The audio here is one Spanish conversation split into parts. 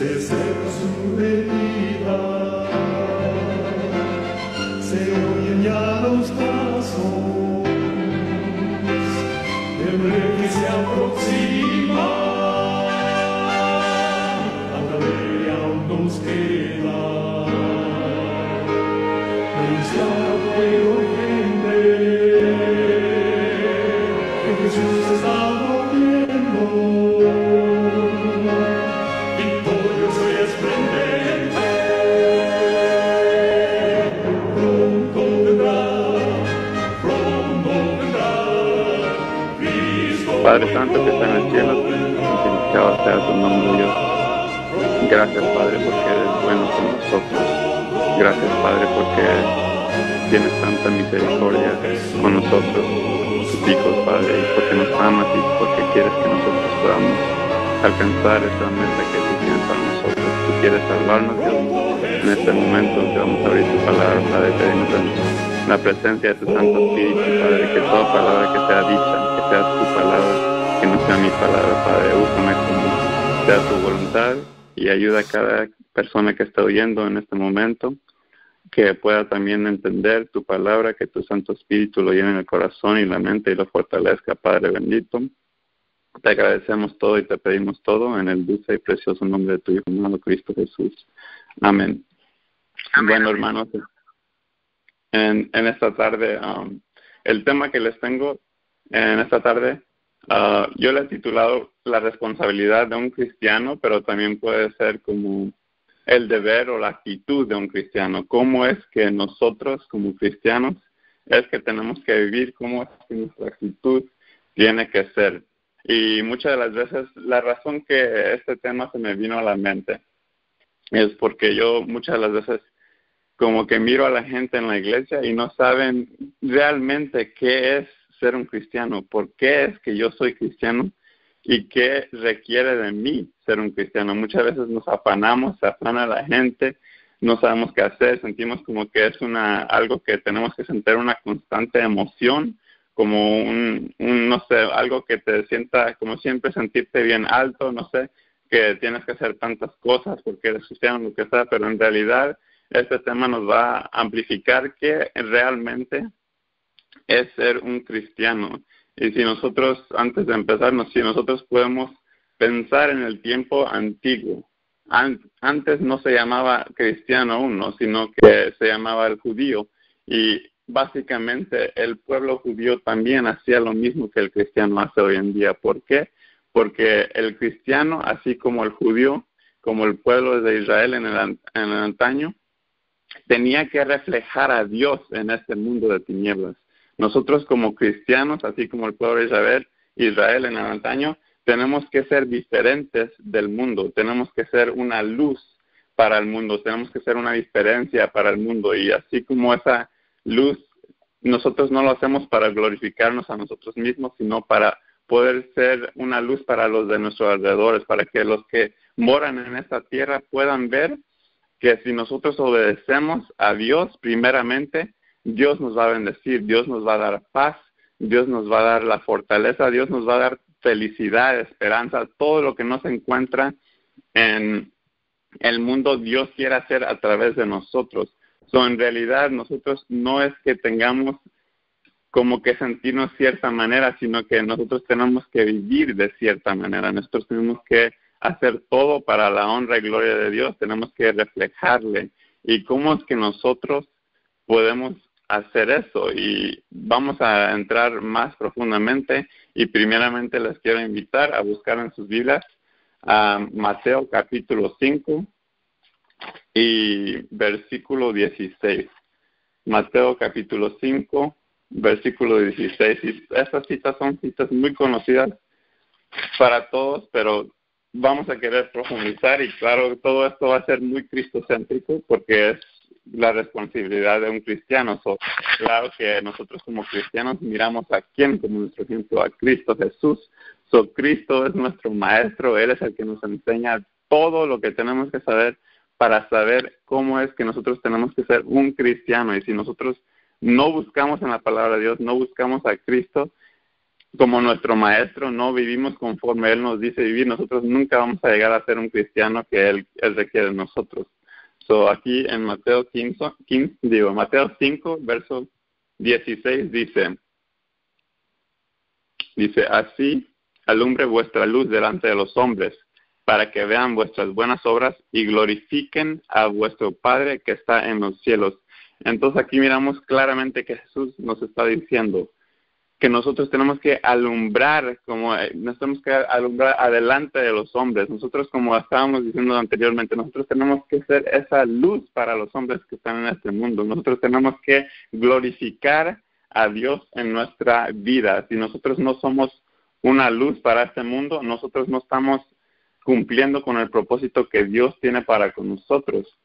se seca su herida, se oyen ya los pasos del rey que se aproxima, a la ley aún nos queda anunciar al pueblo gente que Jesús está volviendo. Victorioso y esplendente, pronto vendrá, Cristo. Padre Santo que está en el cielo, santificado sea tu nombre, Dios. Gracias, Padre, porque eres bueno con nosotros. Gracias, Padre, porque tienes tanta misericordia con nosotros, tus hijos, Padre, y porque nos amas y porque quieres que nosotros podamos alcanzar esa meta que tú tienes para nosotros. Tú quieres salvarnos, Dios. En este momento te vamos a abrir tu palabra, Padre, pedimos en la presencia de tu Santo Espíritu, Padre, que toda palabra que sea dicha, que sea tu palabra, que no sea mi palabra, Padre, úsame como sea tu voluntad y ayuda a cada persona que está oyendo en este momento que pueda también entender tu palabra, que tu Santo Espíritu lo llene en el corazón y la mente y lo fortalezca, Padre bendito. Te agradecemos todo y te pedimos todo en el dulce y precioso nombre de tu Hijo amado Cristo Jesús. Amén. Bueno, hermanos, en esta tarde, el tema que les tengo en esta tarde, yo le he titulado La responsabilidad de un cristiano, pero también puede ser como el deber o la actitud de un cristiano. ¿Cómo es que nosotros como cristianos es que tenemos que vivir? ¿Cómo es que nuestra actitud tiene que ser? Y muchas de las veces la razón que este tema se me vino a la mente es porque yo muchas de las veces como que miro a la gente en la iglesia y no saben realmente qué es ser un cristiano, por qué es que yo soy cristiano y qué requiere de mí ser un cristiano. Muchas veces nos afanamos, se afana la gente, no sabemos qué hacer, sentimos como que es algo que tenemos que sentir una constante emoción, como no sé, algo que te sienta, como siempre sentirte bien alto, no sé, que tienes que hacer tantas cosas porque eres cristiano, lo que sea, pero en realidad este tema nos va a amplificar qué realmente es ser un cristiano. Y si nosotros, antes de empezar, si nosotros podemos pensar en el tiempo antiguo, antes no se llamaba cristiano aún, ¿no? Sino que se llamaba el judío. Y básicamente el pueblo judío también hacía lo mismo que el cristiano hace hoy en día. ¿Por qué? Porque el cristiano, así como el judío, como el pueblo de Israel en el antaño, tenía que reflejar a Dios en este mundo de tinieblas. Nosotros como cristianos, así como el pueblo de Israel en el antaño, tenemos que ser diferentes del mundo, tenemos que ser una luz para el mundo, tenemos que ser una diferencia para el mundo, y así como esa luz, nosotros no lo hacemos para glorificarnos a nosotros mismos, sino para poder ser una luz para los de nuestros alrededores, para que los que moran en esta tierra puedan ver que si nosotros obedecemos a Dios primeramente, Dios nos va a bendecir, Dios nos va a dar paz, Dios nos va a dar la fortaleza, Dios nos va a dar felicidad, esperanza, todo lo que no se encuentra en el mundo, Dios quiere hacer a través de nosotros. En realidad, nosotros no es que tengamos como que sentirnos cierta manera, sino que nosotros tenemos que vivir de cierta manera. Nosotros tenemos que hacer todo para la honra y gloria de Dios, tenemos que reflejarle. ¿Y cómo es que nosotros podemos hacer eso? Y vamos a entrar más profundamente, y primeramente les quiero invitar a buscar en sus Biblias a Mateo capítulo 5 y versículo 16. Mateo capítulo 5, versículo 16. Y estas citas son citas muy conocidas para todos, pero vamos a querer profundizar, y claro, todo esto va a ser muy cristocéntrico porque es la responsabilidad de un cristiano. Claro que nosotros como cristianos miramos a quién como nuestro ejemplo, a Cristo Jesús. Cristo es nuestro maestro, Él es el que nos enseña todo lo que tenemos que saber para saber cómo es que nosotros tenemos que ser un cristiano. Y si nosotros no buscamos en la palabra de Dios, no buscamos a Cristo, como nuestro maestro, no vivimos conforme Él nos dice vivir, nosotros nunca vamos a llegar a ser un cristiano que Él requiere de nosotros. So, aquí en Mateo 5, verso 16 dice, así alumbre vuestra luz delante de los hombres, para que vean vuestras buenas obras y glorifiquen a vuestro Padre que está en los cielos. Entonces aquí miramos claramente que Jesús nos está diciendo que nosotros tenemos que alumbrar, nos tenemos que alumbrar adelante de los hombres. Nosotros, como estábamos diciendo anteriormente, nosotros tenemos que ser esa luz para los hombres que están en este mundo. Nosotros tenemos que glorificar a Dios en nuestra vida. Si nosotros no somos una luz para este mundo, nosotros no estamos cumpliendo con el propósito que Dios tiene para con nosotros.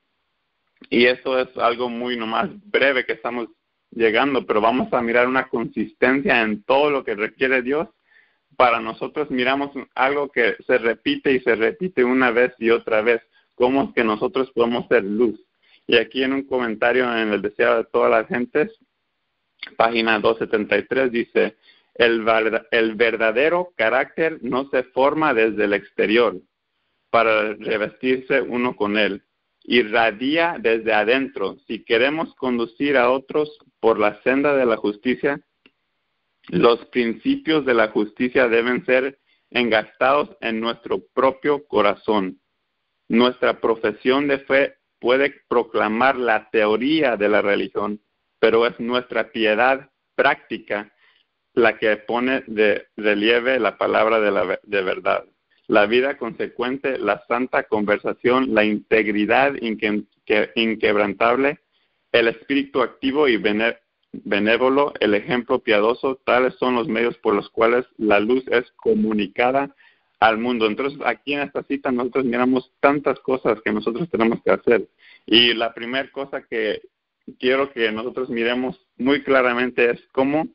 Y eso es algo muy nomás breve que estamos llegando, pero vamos a mirar una consistencia en todo lo que requiere Dios. Para nosotros miramos algo que se repite y se repite una vez y otra vez, cómo es que nosotros podemos ser luz. Y aquí en un comentario en el Deseado de todas las gentes, página 273, dice, el verdadero carácter no se forma desde el exterior para revestirse uno con él. Irradia desde adentro. Si queremos conducir a otros por la senda de la justicia, los principios de la justicia deben ser engastados en nuestro propio corazón. Nuestra profesión de fe puede proclamar la teoría de la religión, pero es nuestra piedad práctica la que pone de relieve la palabra de verdad. La vida consecuente, la santa conversación, la integridad inquebrantable, el espíritu activo y benévolo, el ejemplo piadoso, tales son los medios por los cuales la luz es comunicada al mundo. Entonces, aquí en esta cita nosotros miramos tantas cosas que nosotros tenemos que hacer. Y la primera cosa que quiero que nosotros miremos muy claramente es cómo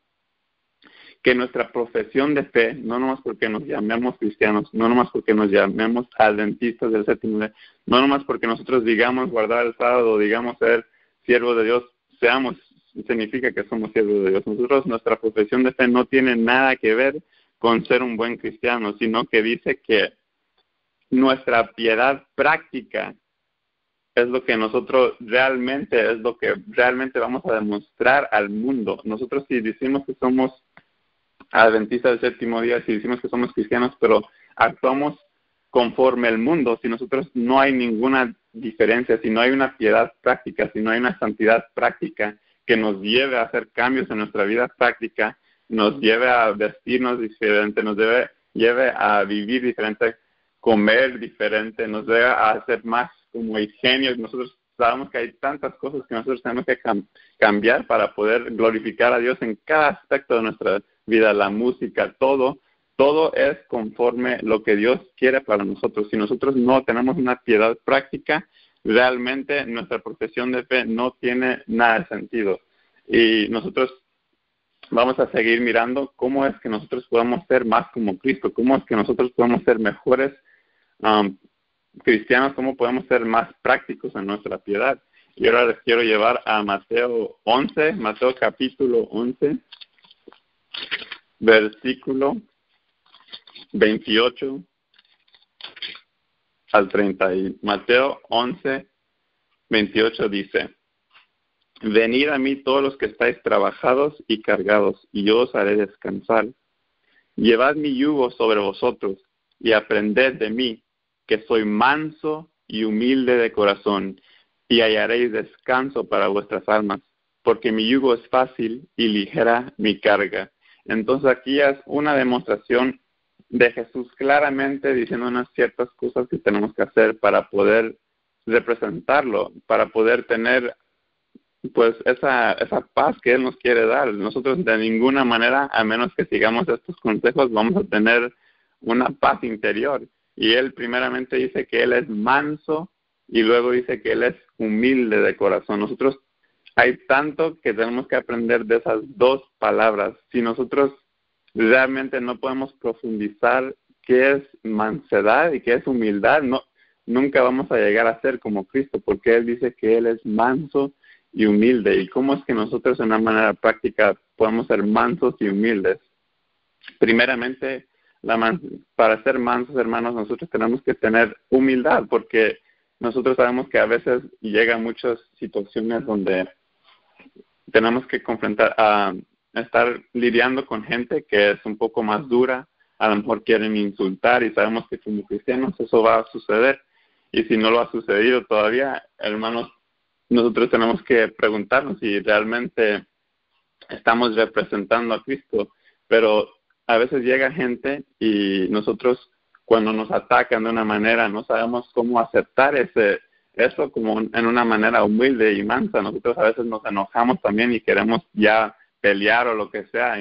que nuestra profesión de fe, no nomás porque nos llamemos cristianos, no nomás porque nos llamemos adventistas del séptimo día, no nomás porque nosotros digamos guardar el sábado, digamos ser siervos de Dios, significa que somos siervos de Dios. Nosotros, nuestra profesión de fe no tiene nada que ver con ser un buen cristiano, sino que dice que nuestra piedad práctica es lo que nosotros realmente vamos a demostrar al mundo. Nosotros si decimos que somos adventistas del séptimo día, si decimos que somos cristianos, pero actuamos conforme el mundo, si nosotros no hay ninguna diferencia, si no hay una piedad práctica, si no hay una santidad práctica que nos lleve a hacer cambios en nuestra vida práctica, nos lleve a vestirnos diferente, nos lleve a vivir diferente, comer diferente, nos lleve a ser más como ingenios. Nosotros sabemos que hay tantas cosas que nosotros tenemos que cambiar para poder glorificar a Dios en cada aspecto de nuestra vida, la música, todo es conforme lo que Dios quiere para nosotros. Si nosotros no tenemos una piedad práctica, realmente nuestra profesión de fe no tiene nada de sentido. Y nosotros vamos a seguir mirando cómo es que nosotros podemos ser más como Cristo, cómo es que nosotros podemos ser mejores cristianos, cómo podemos ser más prácticos en nuestra piedad. Y ahora les quiero llevar a Mateo capítulo 11, versículo 28 al 30. Mateo 11, 28 dice, venid a mí todos los que estáis trabajados y cargados, y yo os haré descansar. Llevad mi yugo sobre vosotros, y aprended de mí, que soy manso y humilde de corazón, y hallaréis descanso para vuestras almas, porque mi yugo es fácil y ligera mi carga. Entonces aquí es una demostración de Jesús claramente diciendo unas ciertas cosas que tenemos que hacer para poder representarlo, para poder tener pues esa paz que Él nos quiere dar. Nosotros de ninguna manera, a menos que sigamos estos consejos, vamos a tener una paz interior. Y Él primeramente dice que Él es manso y luego dice que Él es humilde de corazón. Nosotros hay tanto que tenemos que aprender de esas dos palabras. Si nosotros realmente no podemos profundizar qué es mansedad y qué es humildad, nunca vamos a llegar a ser como Cristo, porque Él dice que Él es manso y humilde. ¿Y cómo es que nosotros en una manera práctica podemos ser mansos y humildes? primeramente, para ser mansos, hermanos, nosotros tenemos que tener humildad, porque nosotros sabemos que a veces llegan muchas situaciones donde tenemos que confrontar, estar lidiando con gente que es un poco más dura, a lo mejor quieren insultar y sabemos que como cristianos eso va a suceder. Y si no lo ha sucedido todavía, hermanos, nosotros tenemos que preguntarnos si realmente estamos representando a Cristo. Pero a veces llega gente y nosotros cuando nos atacan de una manera no sabemos cómo aceptar eso como en una manera humilde y mansa. Nosotros a veces nos enojamos también y queremos ya pelear o lo que sea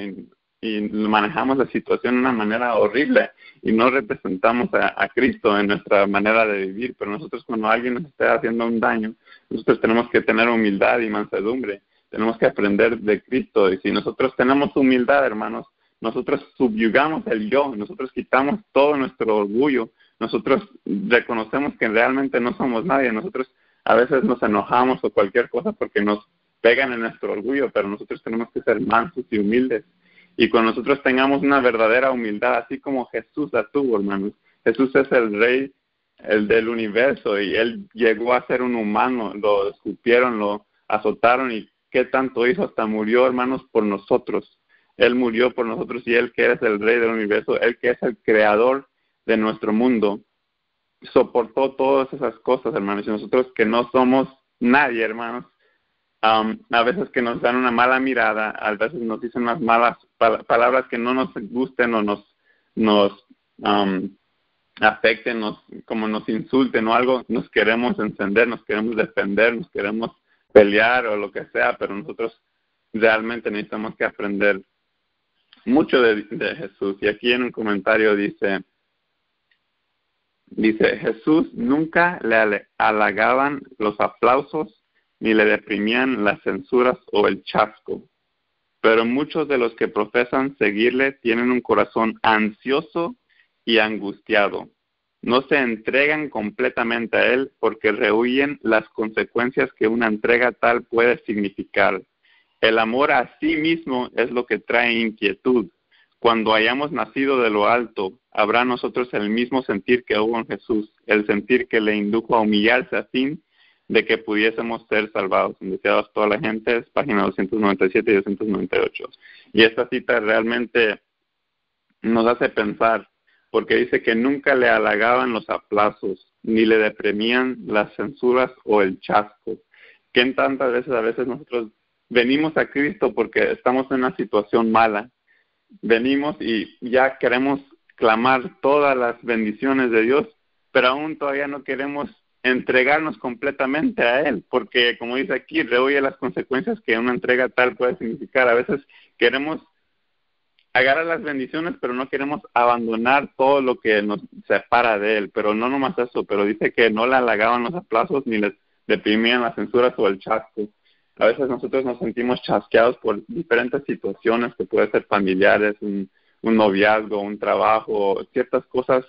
y manejamos la situación de una manera horrible y no representamos a Cristo en nuestra manera de vivir. Pero nosotros cuando alguien nos esté haciendo un daño, nosotros tenemos que tener humildad y mansedumbre. Tenemos que aprender de Cristo. Y si nosotros tenemos humildad, hermanos, nosotros subyugamos el yo, nosotros quitamos todo nuestro orgullo, nosotros reconocemos que realmente no somos nadie, nosotros a veces nos enojamos o cualquier cosa porque nos pegan en nuestro orgullo, pero nosotros tenemos que ser mansos y humildes. Y cuando nosotros tengamos una verdadera humildad, así como Jesús la tuvo, hermanos, Jesús es el Rey, el del universo, y Él llegó a ser un humano, lo escupieron, lo azotaron, y qué tanto hizo, hasta murió, hermanos, por nosotros. Él murió por nosotros y Él que es el Rey del universo, Él que es el creador de nuestro mundo, soportó todas esas cosas, hermanos. Y nosotros que no somos nadie, hermanos, a veces que nos dan una mala mirada, a veces nos dicen unas malas palabras que no nos gusten o nos afecten, como nos insulten o algo, nos queremos encender, nos queremos defender, nos queremos pelear o lo que sea, pero nosotros realmente necesitamos que aprender mucho de Jesús. Y aquí en un comentario dice, Jesús nunca le halagaban los aplausos ni le deprimían las censuras o el chasco. Pero muchos de los que profesan seguirle tienen un corazón ansioso y angustiado. No se entregan completamente a Él porque rehuyen las consecuencias que una entrega tal puede significar. El amor a sí mismo es lo que trae inquietud. Cuando hayamos nacido de lo alto, habrá nosotros el mismo sentir que hubo en Jesús, el sentir que le indujo a humillarse a fin de que pudiésemos ser salvados. Deseados toda la gente, es página 297 y 298. Y esta cita realmente nos hace pensar, porque dice que nunca le halagaban los aplausos, ni le deprimían las censuras o el chasco. Que en tantas veces, a veces nosotros venimos a Cristo porque estamos en una situación mala. Venimos y ya queremos clamar todas las bendiciones de Dios, pero aún todavía no queremos entregarnos completamente a Él, porque como dice aquí, rehuye las consecuencias que una entrega tal puede significar. A veces queremos agarrar las bendiciones, pero no queremos abandonar todo lo que nos separa de Él. Pero no nomás eso, pero dice que no le halagaban los aplausos ni les deprimían las censuras o el chasco. A veces nosotros nos sentimos chasqueados por diferentes situaciones que pueden ser familiares, un noviazgo, un trabajo, ciertas cosas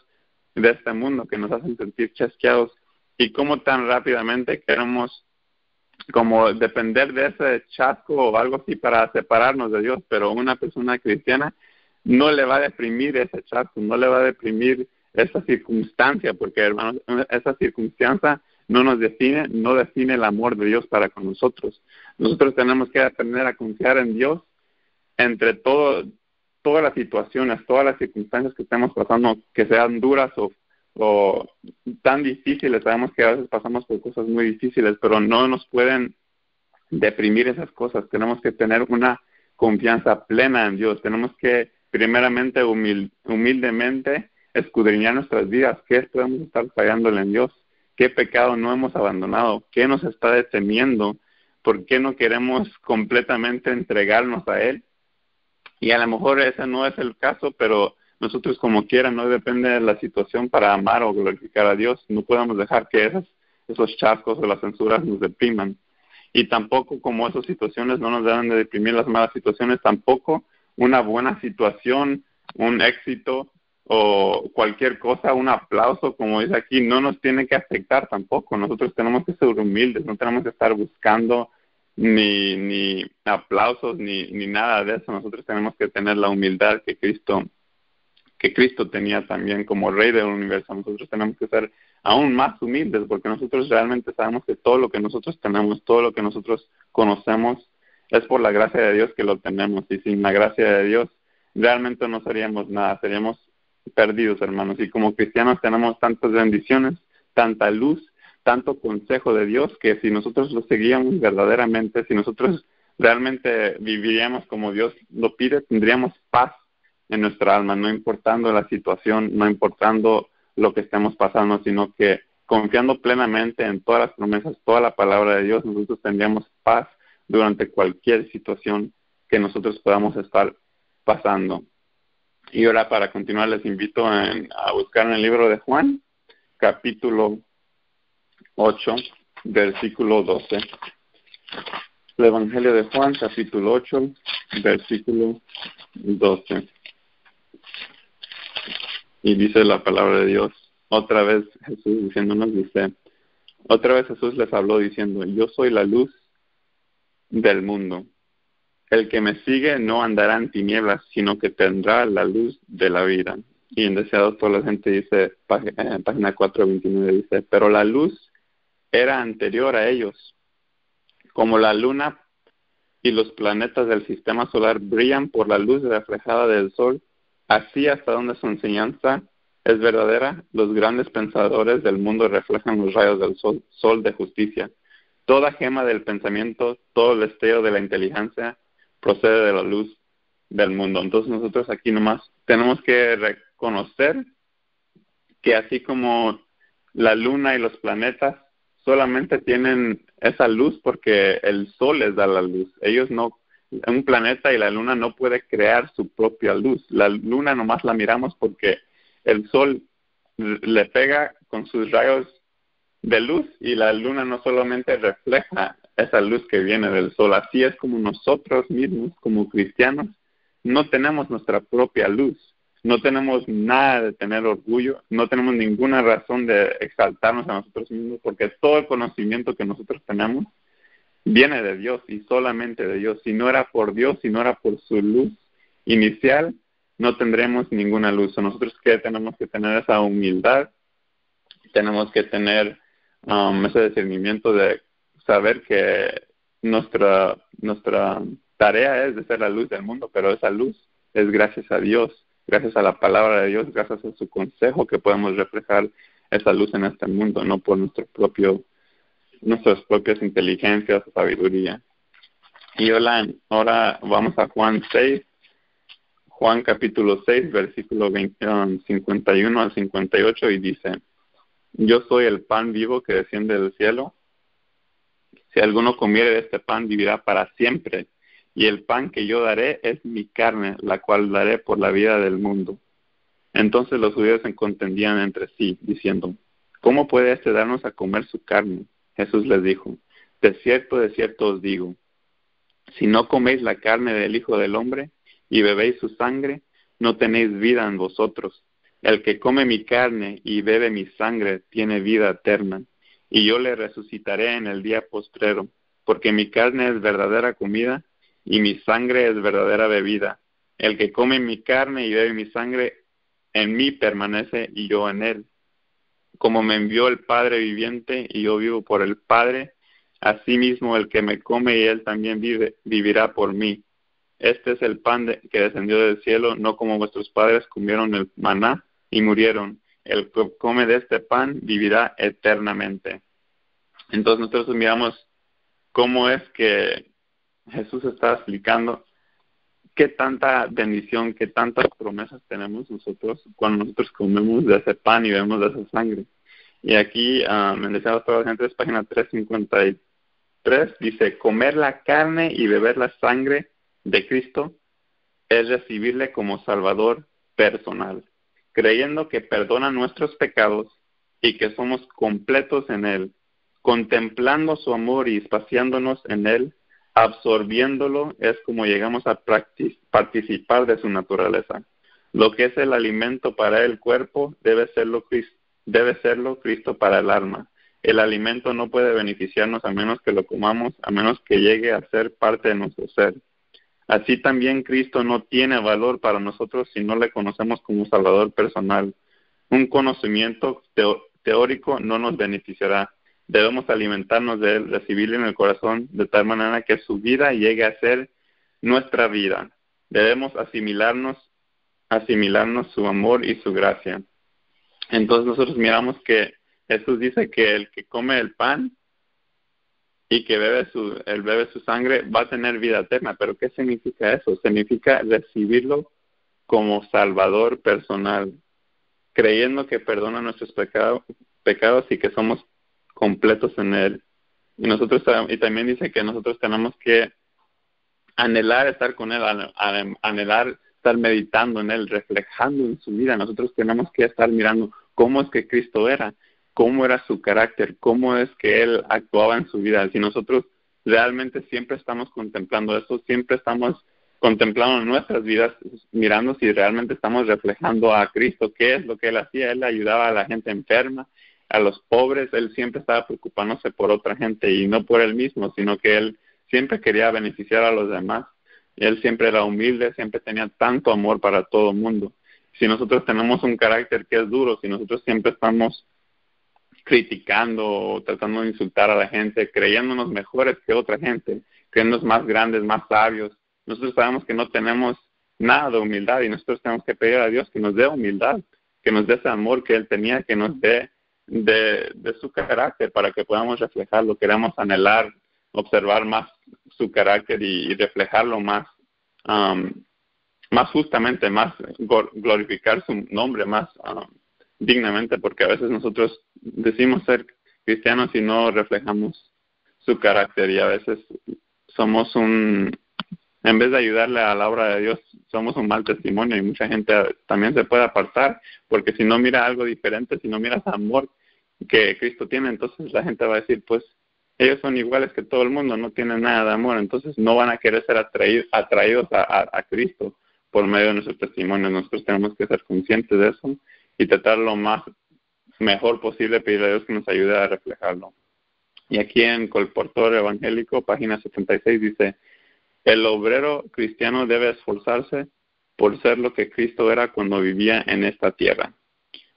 de este mundo que nos hacen sentir chasqueados. Y cómo tan rápidamente queremos como depender de ese chasco o algo así para separarnos de Dios, pero una persona cristiana no le va a deprimir ese chasco, no le va a deprimir esa circunstancia, porque hermanos, esa circunstancia no nos define, no define el amor de Dios para con nosotros. Nosotros tenemos que aprender a confiar en Dios entre todas las situaciones, todas las circunstancias que estemos pasando, que sean duras o tan difíciles. Sabemos que a veces pasamos por cosas muy difíciles, pero no nos pueden deprimir esas cosas. Tenemos que tener una confianza plena en Dios. Tenemos que primeramente humildemente escudriñar nuestras vidas. ¿Qué podemos estar fallándole en Dios? ¿Qué pecado no hemos abandonado? ¿Qué nos está deteniendo? ¿Por qué no queremos completamente entregarnos a Él? Y a lo mejor ese no es el caso, pero nosotros como quiera, no depende de la situación para amar o glorificar a Dios. No podemos dejar que esos chascos o las censuras nos depriman. Y tampoco, como esas situaciones no nos deben de deprimir, las malas situaciones, tampoco una buena situación, un éxito o cualquier cosa, un aplauso, como dice aquí, no nos tiene que afectar tampoco. Nosotros tenemos que ser humildes, no tenemos que estar buscando ni aplausos, ni nada de eso. Nosotros tenemos que tener la humildad que Cristo tenía también como Rey del universo. Nosotros tenemos que ser aún más humildes, porque nosotros realmente sabemos que todo lo que nosotros tenemos, todo lo que nosotros conocemos, es por la gracia de Dios que lo tenemos, y sin la gracia de Dios realmente no seríamos nada, seríamos perdidos, hermanos. Y como cristianos tenemos tantas bendiciones, tanta luz, tanto consejo de Dios, que si nosotros lo seguíamos verdaderamente, si nosotros realmente viviríamos como Dios lo pide, tendríamos paz en nuestra alma, no importando la situación, no importando lo que estemos pasando, sino que confiando plenamente en todas las promesas, toda la palabra de Dios, nosotros tendríamos paz durante cualquier situación que nosotros podamos estar pasando. Y ahora, para continuar, les invito a buscar en el libro de Juan, capítulo 8, versículo 12. El Evangelio de Juan, capítulo 8, versículo 12. Y dice la palabra de Dios, otra vez Jesús diciéndonos, otra vez Jesús les habló diciendo, yo soy la luz del mundo. El que me sigue no andará en tinieblas, sino que tendrá la luz de la vida. Y en Deseados por la gente dice, página 429, dice, pero la luz era anterior a ellos. Como la luna y los planetas del sistema solar brillan por la luz reflejada del sol, así hasta donde su enseñanza es verdadera, los grandes pensadores del mundo reflejan los rayos del sol de justicia. Toda gema del pensamiento, todo el destello de la inteligencia procede de la luz del mundo. Entonces nosotros aquí nomás tenemos que reconocer que así como la luna y los planetas solamente tienen esa luz porque el sol les da la luz. Ellos no, un planeta y la luna no puede crear su propia luz. La luna nomás la miramos porque el sol le pega con sus rayos de luz y la luna no solamente refleja esa luz que viene del sol. Así es como nosotros mismos, como cristianos, no tenemos nuestra propia luz. No tenemos nada de tener orgullo, no tenemos ninguna razón de exaltarnos a nosotros mismos, porque todo el conocimiento que nosotros tenemos viene de Dios y solamente de Dios. Si no era por Dios, si no era por su luz inicial, no tendremos ninguna luz. Nosotros que tenemos que tener esa humildad, tenemos que tener ese discernimiento de saber que nuestra tarea es de ser la luz del mundo, pero esa luz es gracias a Dios, gracias a la palabra de Dios, gracias a su consejo que podemos reflejar esa luz en este mundo, no por nuestras propias inteligencias o sabiduría. Y ahora vamos a Juan 6, Juan capítulo 6, versículo 51 al 58, y dice, yo soy el pan vivo que desciende del cielo. Si alguno comiere de este pan, vivirá para siempre. Y el pan que yo daré es mi carne, la cual daré por la vida del mundo. Entonces los judíos se contendían entre sí, diciendo, ¿cómo puede éste darnos a comer su carne? Jesús les dijo, de cierto os digo, si no coméis la carne del Hijo del Hombre y bebéis su sangre, no tenéis vida en vosotros. El que come mi carne y bebe mi sangre tiene vida eterna, y yo le resucitaré en el día postrero, porque mi carne es verdadera comida y mi sangre es verdadera bebida. El que come mi carne y bebe mi sangre, en mí permanece y yo en él. Como me envió el Padre viviente y yo vivo por el Padre, asimismo el que me come y él también vivirá por mí. Este es el pan que descendió del cielo, no como vuestros padres comieron el maná y murieron. El que come de este pan vivirá eternamente. Entonces nosotros miramos cómo es que Jesús está explicando qué tanta bendición, qué tantas promesas tenemos nosotros cuando nosotros comemos de ese pan y bebemos de esa sangre. Y aquí, en Deseados por la gente, página 353, dice, comer la carne y beber la sangre de Cristo es recibirle como Salvador personal, creyendo que perdona nuestros pecados y que somos completos en Él, contemplando su amor y espaciándonos en Él, absorbiéndolo, es como llegamos a participar de su naturaleza. Lo que es el alimento para el cuerpo debe serlo Cristo para el alma. El alimento no puede beneficiarnos a menos que lo comamos, a menos que llegue a ser parte de nuestro ser. Así también Cristo no tiene valor para nosotros si no le conocemos como Salvador personal. Un conocimiento teórico no nos beneficiará. Debemos alimentarnos de Él, recibirle en el corazón, de tal manera que su vida llegue a ser nuestra vida. Debemos asimilarnos su amor y su gracia. Entonces nosotros miramos que Jesús dice que el que come el pan y que bebe su sangre va a tener vida eterna. ¿Pero qué significa eso? Significa recibirlo como Salvador personal, creyendo que perdona nuestros pecados y que somos completos en Él. Y también dice que nosotros tenemos que anhelar estar con Él, anhelar estar meditando en Él, reflejando en su vida. Nosotros tenemos que estar mirando cómo es que Cristo era, cómo era su carácter, cómo es que Él actuaba en su vida. Si nosotros realmente siempre estamos contemplando eso, siempre estamos contemplando nuestras vidas, mirando si realmente estamos reflejando a Cristo, qué es lo que Él hacía. Él ayudaba a la gente enferma, a los pobres. Él siempre estaba preocupándose por otra gente y no por Él mismo, sino que Él siempre quería beneficiar a los demás. Él siempre era humilde, siempre tenía tanto amor para todo el mundo. Si nosotros tenemos un carácter que es duro, si nosotros siempre estamos criticando o tratando de insultar a la gente, creyéndonos mejores que otra gente, creyéndonos más grandes, más sabios, nosotros sabemos que no tenemos nada de humildad y nosotros tenemos que pedir a Dios que nos dé humildad, que nos dé ese amor que Él tenía, que nos dé de su carácter para que podamos reflejarlo. Queremos anhelar, observar más su carácter y reflejarlo más justamente, más glorificar su nombre más dignamente, porque a veces nosotros decimos ser cristianos y no reflejamos su carácter, y a veces somos en vez de ayudarle a la obra de Dios, somos un mal testimonio, y mucha gente también se puede apartar, porque si no mira algo diferente, si no mira ese amor que Cristo tiene, entonces la gente va a decir, pues ellos son iguales que todo el mundo, no tienen nada de amor, entonces no van a querer ser atraídos a Cristo por medio de nuestro testimonio. Nosotros tenemos que ser conscientes de eso y tratar lo mejor posible, pedirle a Dios que nos ayude a reflejarlo. Y aquí en Colportor Evangélico, página 76, dice: el obrero cristiano debe esforzarse por ser lo que Cristo era cuando vivía en esta tierra.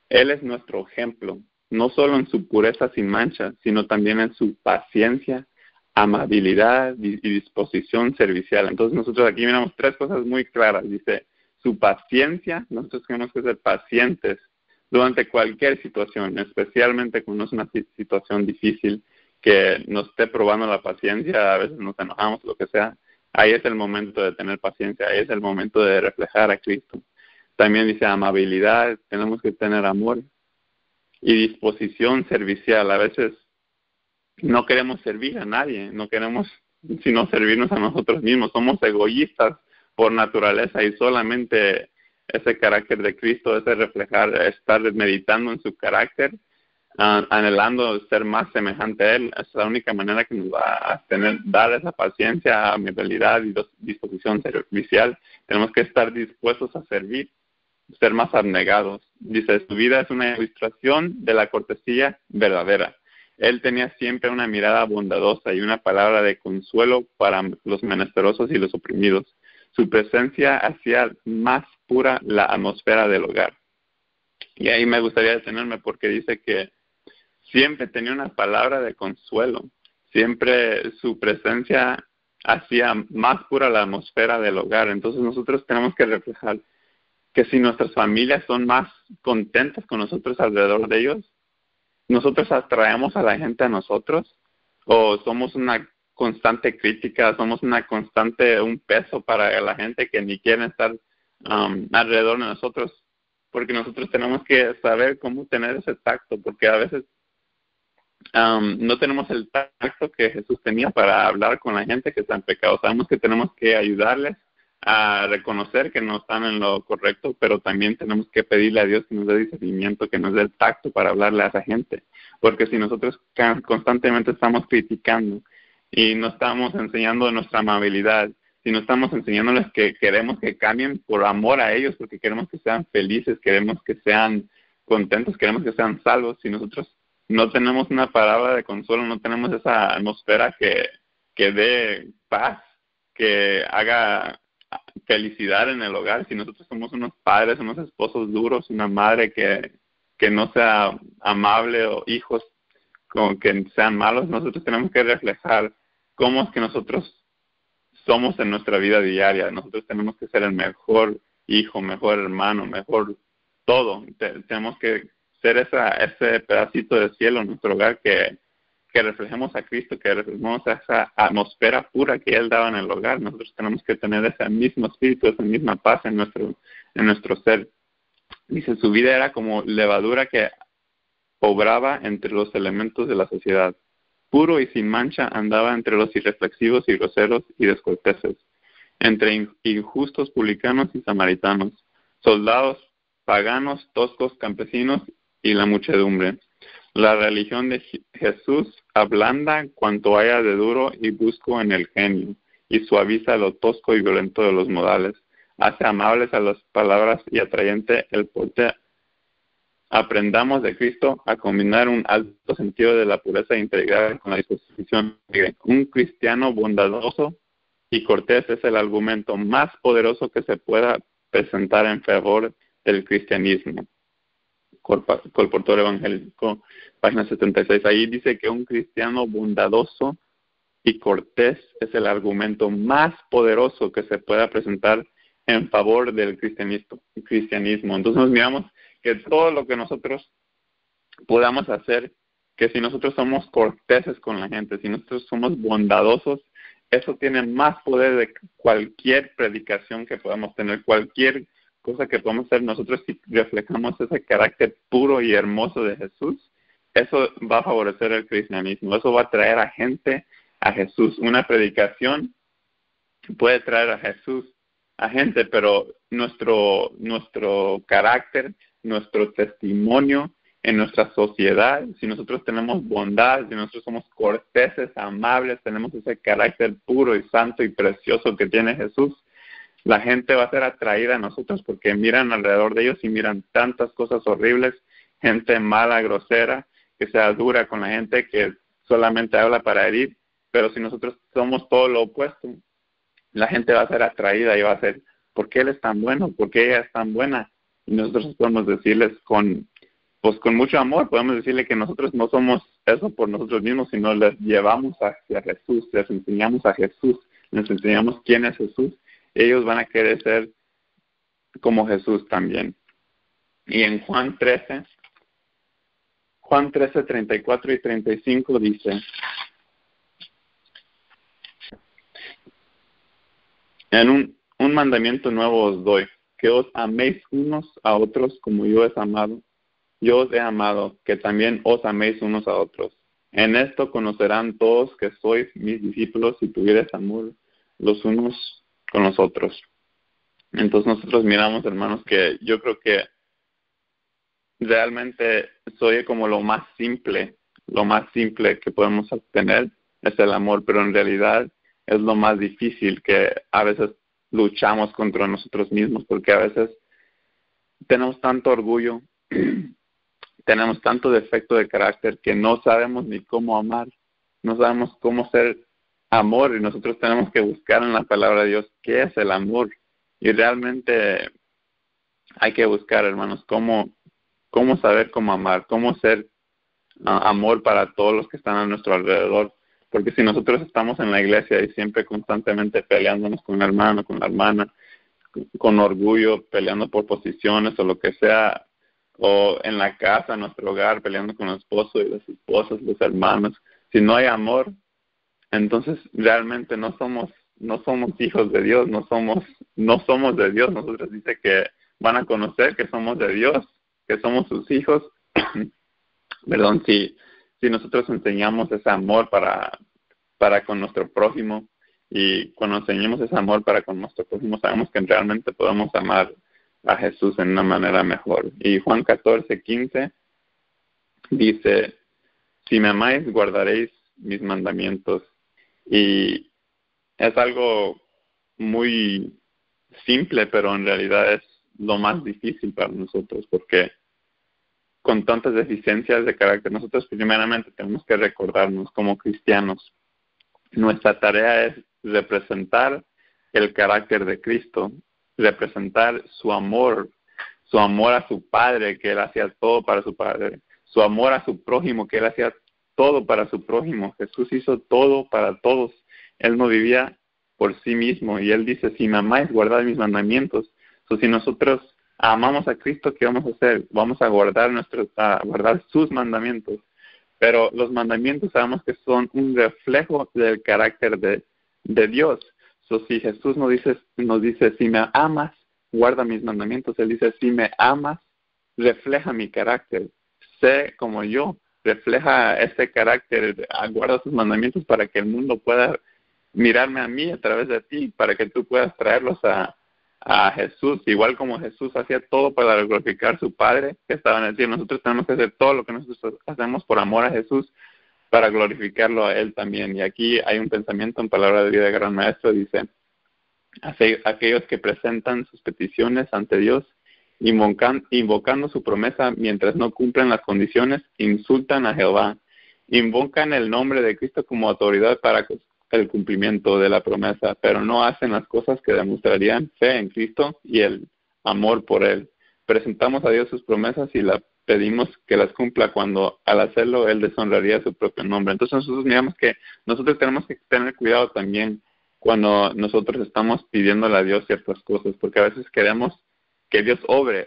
Él es nuestro ejemplo, no solo en su pureza sin mancha, sino también en su paciencia, amabilidad y disposición servicial. Entonces nosotros aquí miramos tres cosas muy claras. Dice, su paciencia, nosotros tenemos que ser pacientes durante cualquier situación, especialmente cuando es una situación difícil que nos esté probando la paciencia, a veces nos enojamos, lo que sea. Ahí es el momento de tener paciencia, ahí es el momento de reflejar a Cristo. También dice amabilidad, tenemos que tener amor y disposición servicial. A veces no queremos servir a nadie, no queremos sino servirnos a nosotros mismos. Somos egoístas por naturaleza y solamente ese carácter de Cristo, ese reflejar, estar meditando en su carácter, anhelando ser más semejante a Él, es la única manera que nos va a dar esa paciencia, amabilidad y disposición servicial. Tenemos que estar dispuestos a servir, ser más abnegados. Dice, su vida es una ilustración de la cortesía verdadera. Él tenía siempre una mirada bondadosa y una palabra de consuelo para los menesterosos y los oprimidos. Su presencia hacía más pura la atmósfera del hogar. Y ahí me gustaría detenerme porque dice que siempre tenía una palabra de consuelo. Siempre su presencia hacía más pura la atmósfera del hogar. Entonces nosotros tenemos que reflejar que si nuestras familias son más contentas con nosotros alrededor de ellos, nosotros atraemos a la gente a nosotros, o somos una constante crítica, somos un peso para la gente que ni quieren estar alrededor de nosotros, porque nosotros tenemos que saber cómo tener ese tacto, porque a veces no tenemos el tacto que Jesús tenía para hablar con la gente que está en pecado. Sabemos que tenemos que ayudarles a reconocer que no están en lo correcto, pero también tenemos que pedirle a Dios que nos dé discernimiento, que nos dé el tacto para hablarle a esa gente, porque si nosotros constantemente estamos criticando y no estamos enseñando nuestra amabilidad, si no estamos enseñándoles que queremos que cambien por amor a ellos, porque queremos que sean felices, queremos que sean contentos, queremos que sean salvos, si nosotros no tenemos una palabra de consuelo, no tenemos esa atmósfera que dé paz, que haga felicidad en el hogar. Si nosotros somos unos padres, unos esposos duros, una madre que no sea amable, o hijos con que sean malos, nosotros tenemos que reflejar cómo es que nosotros somos en nuestra vida diaria. Nosotros tenemos que ser el mejor hijo, mejor hermano, mejor todo. Tenemos que ser ese pedacito de cielo en nuestro hogar que reflejemos a Cristo, que reflejemos esa atmósfera pura que Él daba en el hogar. Nosotros tenemos que tener ese mismo espíritu, esa misma paz en nuestro ser. Dice, su vida era como levadura que obraba entre los elementos de la sociedad. Puro y sin mancha andaba entre los irreflexivos y groseros y descorteses, entre injustos publicanos y samaritanos, soldados paganos, toscos campesinos y la muchedumbre. La religión de Jesús ablanda cuanto haya de duro y brusco en el genio, y suaviza lo tosco y violento de los modales. Hace amables a las palabras y atrayente el porte. Aprendamos de Cristo a combinar un alto sentido de la pureza e integridad con la disposición libre. Un cristiano bondadoso y cortés es el argumento más poderoso que se pueda presentar en favor del cristianismo. Colportor Evangélico, página 76. Ahí dice que un cristiano bondadoso y cortés es el argumento más poderoso que se pueda presentar en favor del cristianismo. Entonces nos miramos que todo lo que nosotros podamos hacer, que si nosotros somos corteses con la gente, si nosotros somos bondadosos, eso tiene más poder de cualquier predicación que podamos tener, cualquier cosa que podamos hacer. Nosotros, si reflejamos ese carácter puro y hermoso de Jesús, eso va a favorecer el cristianismo, eso va a traer a gente a Jesús. Una predicación puede traer a Jesús a gente, pero nuestro carácter, nuestro testimonio en nuestra sociedad, si nosotros tenemos bondad, si nosotros somos corteses, amables, tenemos ese carácter puro y santo y precioso que tiene Jesús, la gente va a ser atraída a nosotros porque miran alrededor de ellos y miran tantas cosas horribles, gente mala, grosera, que sea dura con la gente, que solamente habla para herir, pero si nosotros somos todo lo opuesto, la gente va a ser atraída y va a ser, ¿por qué él es tan bueno? ¿Por qué ella es tan buena? Y nosotros podemos decirles con mucho amor, podemos decirle que nosotros no somos eso por nosotros mismos, sino les llevamos hacia Jesús, les enseñamos a Jesús, les enseñamos quién es Jesús. Ellos van a querer ser como Jesús también. Y en Juan 13, 34 y 35 dice, en un mandamiento nuevo os doy, que os améis unos a otros como yo os he amado, que también os améis unos a otros. En esto conocerán todos que sois mis discípulos si tuviereis amor los unos con los otros. Entonces nosotros miramos, hermanos, que yo creo que realmente soy como lo más simple que podemos obtener es el amor, pero en realidad es lo más difícil, que a veces luchamos contra nosotros mismos, porque a veces tenemos tanto orgullo, tenemos tanto defecto de carácter que no sabemos ni cómo amar, no sabemos cómo ser amor, y nosotros tenemos que buscar en la palabra de Dios qué es el amor. Y realmente hay que buscar, hermanos, cómo saber cómo amar, cómo ser amor para todos los que están a nuestro alrededor. Porque si nosotros estamos en la iglesia y siempre constantemente peleándonos con el hermano, con la hermana, con orgullo, peleando por posiciones o lo que sea, o en la casa, en nuestro hogar, peleando con el esposo y las esposas, los hermanos, si no hay amor, entonces realmente no somos hijos de Dios, no somos de Dios. Nosotros dice que van a conocer que somos de Dios, que somos sus hijos. Perdón, si nosotros enseñamos ese amor para con nuestro prójimo, y cuando enseñemos ese amor para con nuestro prójimo, sabemos que realmente podemos amar a Jesús en una manera mejor. Y Juan 14:15 dice, si me amáis, guardaréis mis mandamientos. Y es algo muy simple, pero en realidad es lo más difícil para nosotros, porque con tantas deficiencias de carácter. Nosotros primeramente tenemos que recordarnos como cristianos. Nuestra tarea es representar el carácter de Cristo, representar su amor a su Padre, que Él hacía todo para su Padre, su amor a su prójimo, que Él hacía todo para su prójimo. Jesús hizo todo para todos. Él no vivía por sí mismo, y Él dice, si me amáis, guardad mis mandamientos. Si nosotros amamos a Cristo, ¿qué vamos a hacer? Vamos a guardar sus mandamientos. Pero los mandamientos sabemos que son un reflejo del carácter de Dios. Si Jesús nos dice, si me amas, guarda mis mandamientos. Él dice, si me amas, refleja mi carácter. Sé como yo, refleja ese carácter, guarda sus mandamientos para que el mundo pueda mirarme a mí a través de ti, para que tú puedas traerlos a Jesús. Igual como Jesús hacía todo para glorificar a su Padre que estaba en el cielo, nosotros tenemos que hacer todo lo que nosotros hacemos por amor a Jesús para glorificarlo a Él también. Y aquí hay un pensamiento en palabra de vida de Gran Maestro, dice, aquellos que presentan sus peticiones ante Dios, invocando su promesa mientras no cumplen las condiciones, insultan a Jehová, invocan el nombre de Cristo como autoridad para el cumplimiento de la promesa, pero no hacen las cosas que demostrarían fe en Cristo y el amor por Él. Presentamos a Dios sus promesas y la pedimos que las cumpla, cuando al hacerlo Él deshonraría su propio nombre. Entonces nosotros miramos que nosotros tenemos que tener cuidado también cuando nosotros estamos pidiéndole a Dios ciertas cosas, porque a veces queremos que Dios obra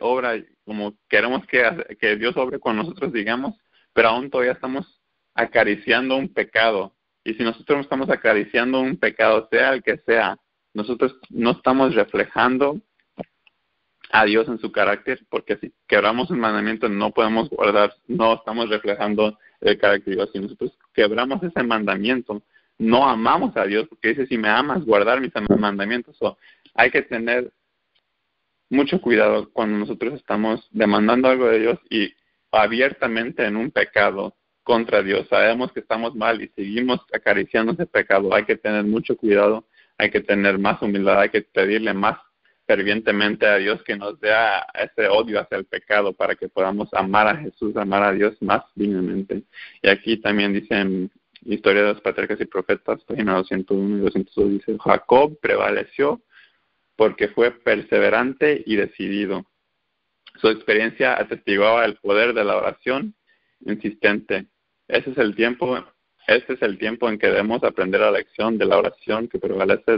como queremos que Dios obre cuando nosotros digamos, pero aún todavía estamos acariciando un pecado. Y si nosotros no estamos acariciando un pecado, sea el que sea, nosotros no estamos reflejando a Dios en su carácter, porque si quebramos un mandamiento no podemos guardar, no estamos reflejando el carácter de Dios. Si nosotros quebramos ese mandamiento, no amamos a Dios, porque dice, si me amas, guardar mis mandamientos. Hay que tener mucho cuidado cuando nosotros estamos demandando algo de Dios y abiertamente en un pecado contra Dios. Sabemos que estamos mal y seguimos acariciando ese pecado. Hay que tener mucho cuidado, hay que tener más humildad, hay que pedirle más fervientemente a Dios que nos dé ese odio hacia el pecado para que podamos amar a Jesús, amar a Dios más dignamente. Y aquí también dice en Historia de los Patriarcas y Profetas, página 201 y 202, dice, Jacob prevaleció porque fue perseverante y decidido. Su experiencia atestiguaba el poder de la oración insistente. Este es el tiempo en que debemos aprender la lección de la oración que prevalece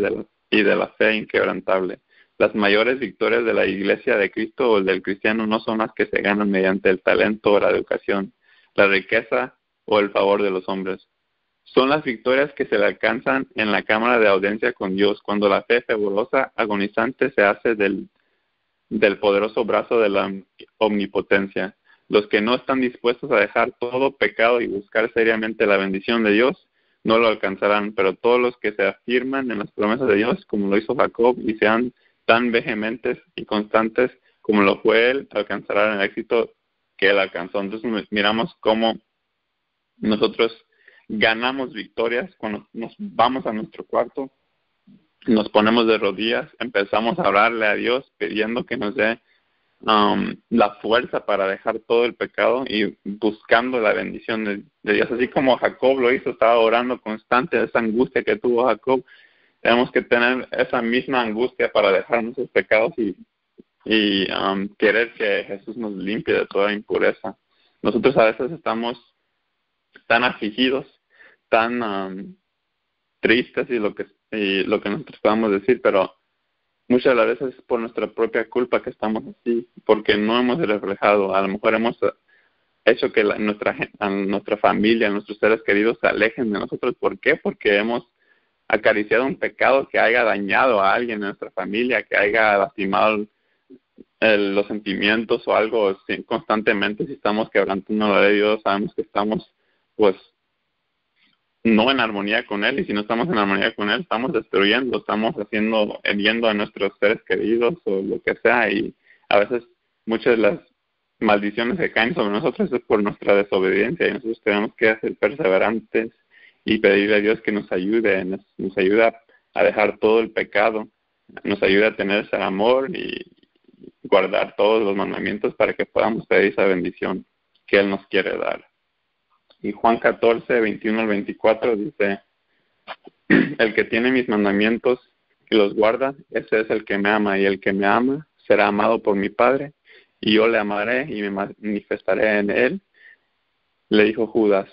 y de la fe inquebrantable. Las mayores victorias de la Iglesia de Cristo o del cristiano no son las que se ganan mediante el talento o la educación, la riqueza o el favor de los hombres. Son las victorias que se le alcanzan en la cámara de audiencia con Dios, cuando la fe fervorosa, agonizante, se hace del poderoso brazo de la omnipotencia. Los que no están dispuestos a dejar todo pecado y buscar seriamente la bendición de Dios, no lo alcanzarán, pero todos los que se afirman en las promesas de Dios, como lo hizo Jacob, y sean tan vehementes y constantes como lo fue él, alcanzarán el éxito que él alcanzó. Entonces miramos cómo nosotros ganamos victorias cuando nos vamos a nuestro cuarto, nos ponemos de rodillas, empezamos a orarle a Dios pidiendo que nos dé la fuerza para dejar todo el pecado y buscando la bendición de Dios. Así como Jacob lo hizo, estaba orando constante, esa angustia que tuvo Jacob, tenemos que tener esa misma angustia para dejar nuestros pecados y querer que Jesús nos limpie de toda impureza. Nosotros a veces estamos tan afligidos, tan tristes y lo que nosotros podamos decir, pero muchas de las veces es por nuestra propia culpa que estamos así, porque no hemos reflejado, a lo mejor hemos hecho que nuestra familia, nuestros seres queridos se alejen de nosotros. ¿Por qué? Porque hemos acariciado un pecado que haya dañado a alguien en nuestra familia, que haya lastimado los sentimientos o algo. Constantemente, si estamos quebrantando la ley de Dios, sabemos que estamos pues no en armonía con Él, y si no estamos en armonía con Él, estamos destruyendo, estamos hiriendo a nuestros seres queridos o lo que sea, y a veces muchas de las maldiciones que caen sobre nosotros es por nuestra desobediencia, y nosotros tenemos que ser perseverantes y pedirle a Dios que nos ayude, nos ayude a dejar todo el pecado, nos ayude a tener ese amor y guardar todos los mandamientos para que podamos pedir esa bendición. que Él nos quiere dar. Y Juan 14, 21 al 24 dice, el que tiene mis mandamientos y los guarda, ese es el que me ama, y el que me ama será amado por mi Padre, y yo le amaré y me manifestaré en él. Le dijo Judas,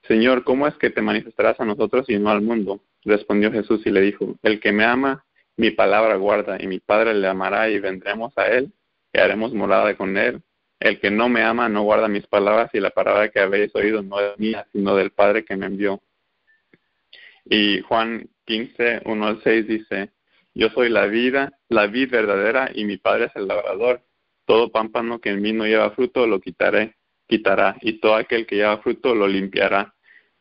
Señor, ¿cómo es que te manifestarás a nosotros y no al mundo? Respondió Jesús y le dijo, el que me ama, mi palabra guarda, y mi Padre le amará, y vendremos a él, y haremos morada con él. El que no me ama no guarda mis palabras, y la palabra que habéis oído no es mía, sino del Padre que me envió. Y Juan 15, 1 al 6 dice, yo soy la vid verdadera, y mi Padre es el labrador. Todo pámpano que en mí no lleva fruto lo quitará, y todo aquel que lleva fruto lo limpiará,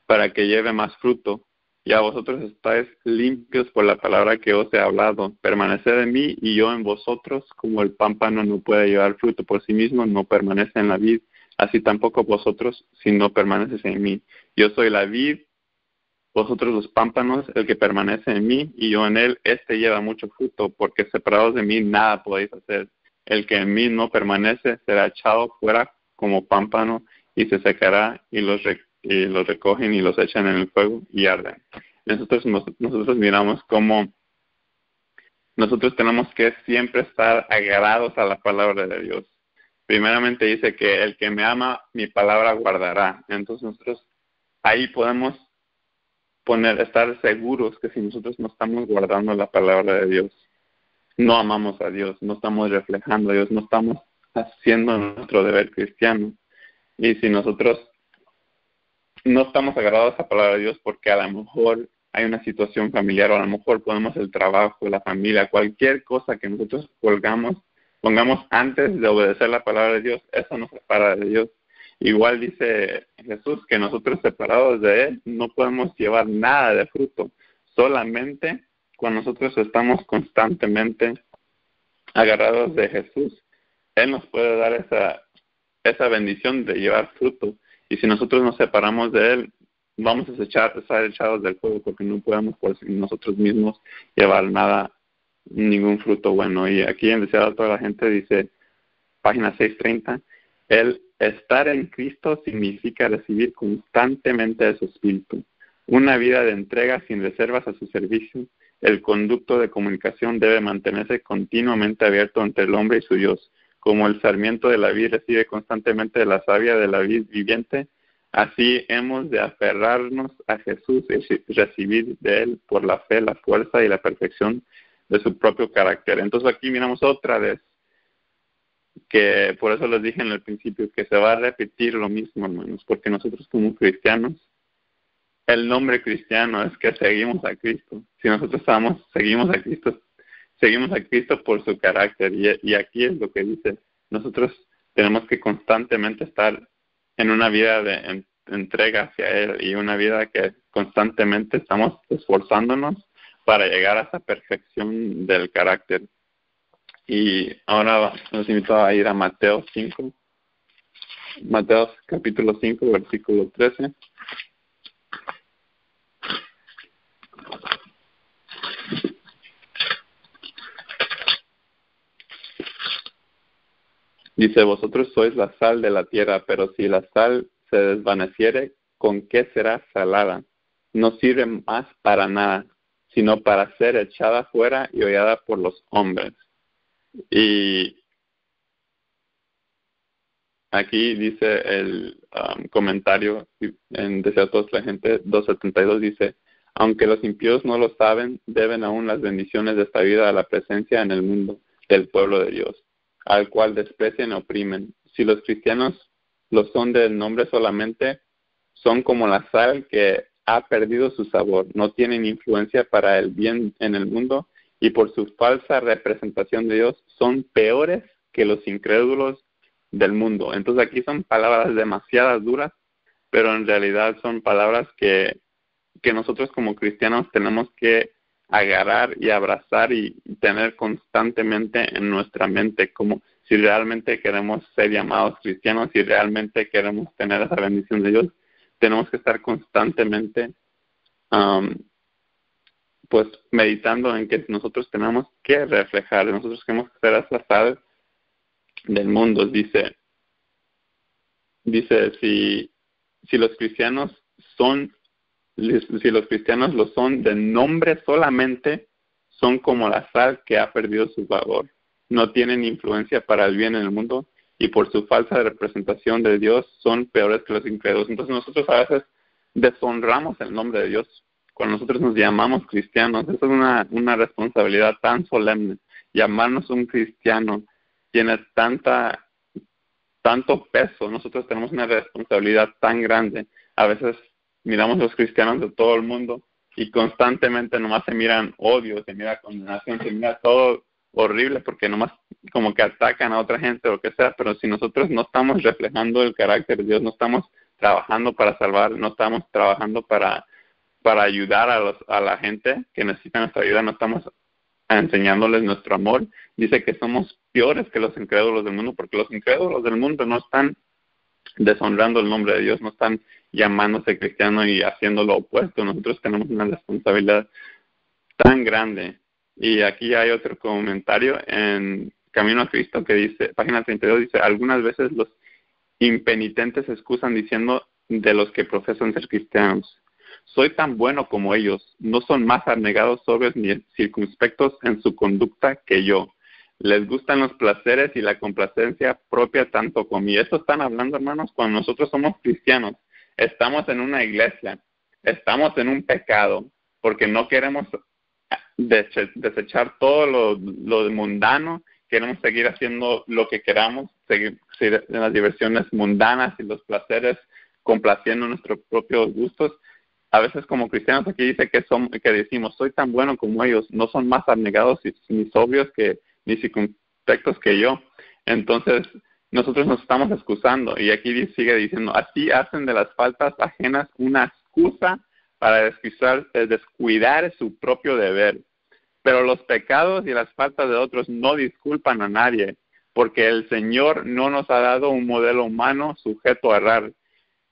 para que lleve más fruto. Ya vosotros estáis limpios por la palabra que os he hablado. Permaneced en mí y yo en vosotros, como el pámpano no puede llevar fruto por sí mismo, no permanece en la vid, así tampoco vosotros, si no permaneces en mí. Yo soy la vid, vosotros los pámpanos, el que permanece en mí y yo en él, este lleva mucho fruto, porque separados de mí nada podéis hacer. El que en mí no permanece será echado fuera como pámpano y se secará, y los recogen y los echan en el fuego y arden. Nosotros miramos cómo nosotros tenemos que siempre estar agarrados a la palabra de Dios. Primeramente dice que el que me ama, mi palabra guardará. Entonces nosotros ahí podemos estar seguros que si nosotros no estamos guardando la palabra de Dios, no amamos a Dios, no estamos reflejando a Dios, no estamos haciendo nuestro deber cristiano. Y si nosotros no estamos agarrados a la palabra de Dios porque a lo mejor hay una situación familiar, o a lo mejor ponemos el trabajo, la familia, cualquier cosa que nosotros pongamos antes de obedecer la palabra de Dios, eso nos separa de Dios. Igual dice Jesús que nosotros separados de Él no podemos llevar nada de fruto, solamente cuando nosotros estamos constantemente agarrados de Jesús, Él nos puede dar esa bendición de llevar fruto. Y si nosotros nos separamos de Él, vamos a estar echados del fuego, porque no podemos por nosotros mismos llevar ningún fruto bueno. Y aquí en Deseado a toda la gente dice, página 630, el estar en Cristo significa recibir constantemente de su Espíritu, una vida de entrega sin reservas a su servicio. El conducto de comunicación debe mantenerse continuamente abierto entre el hombre y su Dios. Como el sarmiento de la vid recibe constantemente de la savia de la vid viviente, así hemos de aferrarnos a Jesús y recibir de Él por la fe, la fuerza y la perfección de su propio carácter. Entonces aquí miramos otra vez, que por eso les dije en el principio, que se va a repetir lo mismo, hermanos, porque nosotros como cristianos, el nombre cristiano es que seguimos a Cristo. Si nosotros seguimos a Cristo por su carácter, y aquí es lo que dice, nosotros tenemos que constantemente estar en una vida de entrega hacia Él, y una vida que constantemente estamos esforzándonos para llegar a esa perfección del carácter. Y ahora los invito a ir a Mateo 5, Mateo capítulo 5, versículo 13. Dice, vosotros sois la sal de la tierra, pero si la sal se desvaneciere, ¿con qué será salada? No sirve más para nada, sino para ser echada fuera y hollada por los hombres. Y aquí dice el comentario en Deseo a toda la gente 272, dice, aunque los impíos no lo saben, deben aún las bendiciones de esta vida a la presencia en el mundo del pueblo de Dios, al cual desprecian y oprimen. Si los cristianos lo son del nombre solamente, son como la sal que ha perdido su sabor, no tienen influencia para el bien en el mundo, y por su falsa representación de Dios son peores que los incrédulos del mundo. Entonces aquí son palabras demasiado duras, pero en realidad son palabras que nosotros como cristianos tenemos que agarrar y abrazar y tener constantemente en nuestra mente, como si realmente queremos ser llamados cristianos, si realmente queremos tener esa bendición de Dios, tenemos que estar constantemente pues meditando en que nosotros tenemos que reflejar, nosotros tenemos que ser esa sal del mundo. Dice Dice, si los cristianos lo son de nombre solamente, son como la sal que ha perdido su valor. No tienen influencia para el bien en el mundo y por su falsa representación de Dios son peores que los incrédulos. Entonces nosotros a veces deshonramos el nombre de Dios cuando nosotros nos llamamos cristianos. Eso es una responsabilidad tan solemne. Llamarnos un cristiano tiene tanto peso. Nosotros tenemos una responsabilidad tan grande. A veces miramos los cristianos de todo el mundo y constantemente nomás se miran odio, se mira condenación, se mira todo horrible porque nomás como que atacan a otra gente o lo que sea, pero si nosotros no estamos reflejando el carácter de Dios, no estamos trabajando para salvar, no estamos trabajando para ayudar a la gente que necesita nuestra ayuda, no estamos enseñándoles nuestro amor, dice que somos peores que los incrédulos del mundo, porque los incrédulos del mundo no están deshonrando el nombre de Dios, no están llamándose cristiano y haciendo lo opuesto. Nosotros tenemos una responsabilidad tan grande. Y aquí hay otro comentario en Camino a Cristo que dice, página 32, dice, algunas veces los impenitentes se excusan diciendo de los que profesan ser cristianos: soy tan bueno como ellos, no son más abnegados, sobrios ni circunspectos en su conducta que yo. Les gustan los placeres y la complacencia propia tanto como mí. Esto están hablando, hermanos, cuando nosotros somos cristianos. Estamos en una iglesia, estamos en un pecado, porque no queremos desechar todo lo mundano, queremos seguir haciendo lo que queramos, seguir en las diversiones mundanas y los placeres, complaciendo nuestros propios gustos. A veces como cristianos aquí dice que decimos, soy tan bueno como ellos, no son más abnegados ni sobrios ni circunspectos que yo. Entonces nosotros nos estamos excusando, y aquí sigue diciendo, así hacen de las faltas ajenas una excusa para descuidar su propio deber. Pero los pecados y las faltas de otros no disculpan a nadie, porque el Señor no nos ha dado un modelo humano sujeto a errar.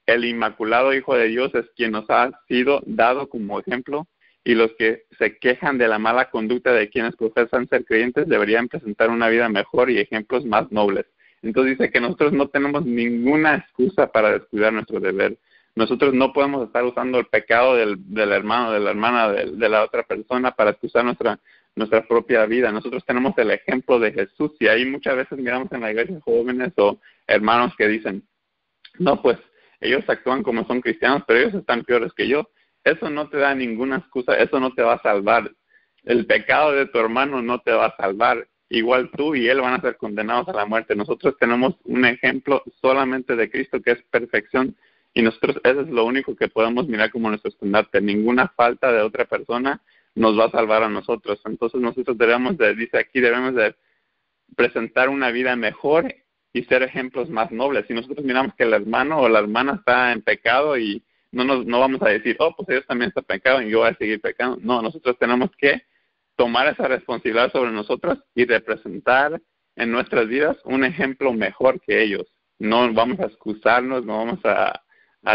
El Inmaculado Hijo de Dios es quien nos ha sido dado como ejemplo, y los que se quejan de la mala conducta de quienes profesan ser creyentes deberían presentar una vida mejor y ejemplos más nobles. Entonces dice que nosotros no tenemos ninguna excusa para descuidar nuestro deber. Nosotros no podemos estar usando el pecado del hermano, de la hermana, de la otra persona para excusar nuestra propia vida. Nosotros tenemos el ejemplo de Jesús, y ahí muchas veces miramos en la iglesia jóvenes o hermanos que dicen, no, pues ellos actúan como son cristianos, pero ellos están peores que yo. Eso no te da ninguna excusa, eso no te va a salvar. El pecado de tu hermano no te va a salvar. Igual tú y él van a ser condenados a la muerte. Nosotros tenemos un ejemplo solamente de Cristo, que es perfección, y nosotros eso es lo único que podemos mirar como nuestro estandarte. Ninguna falta de otra persona nos va a salvar a nosotros. Entonces nosotros debemos de presentar una vida mejor y ser ejemplos más nobles. Si nosotros miramos que el hermano o la hermana está en pecado, y no vamos a decir, oh, pues ellos también están en pecado y yo voy a seguir pecando. No, nosotros tenemos que tomar esa responsabilidad sobre nosotros y representar en nuestras vidas un ejemplo mejor que ellos. No vamos a excusarnos, no vamos a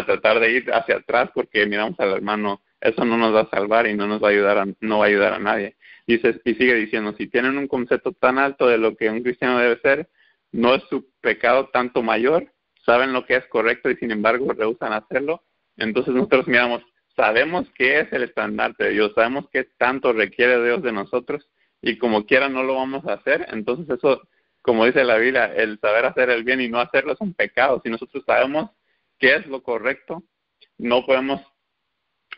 tratar de ir hacia atrás porque miramos al hermano. Eso no nos va a salvar y no va a ayudar a nadie. Dice, y sigue diciendo, si tienen un concepto tan alto de lo que un cristiano debe ser, ¿no es su pecado tanto mayor? ¿Saben lo que es correcto y sin embargo rehúsan hacerlo? Entonces nosotros miramos, sabemos qué es el estandarte de Dios, sabemos qué tanto requiere Dios de nosotros, y como quiera no lo vamos a hacer. Entonces eso, como dice la Biblia, el saber hacer el bien y no hacerlo es un pecado. Si nosotros sabemos qué es lo correcto, no podemos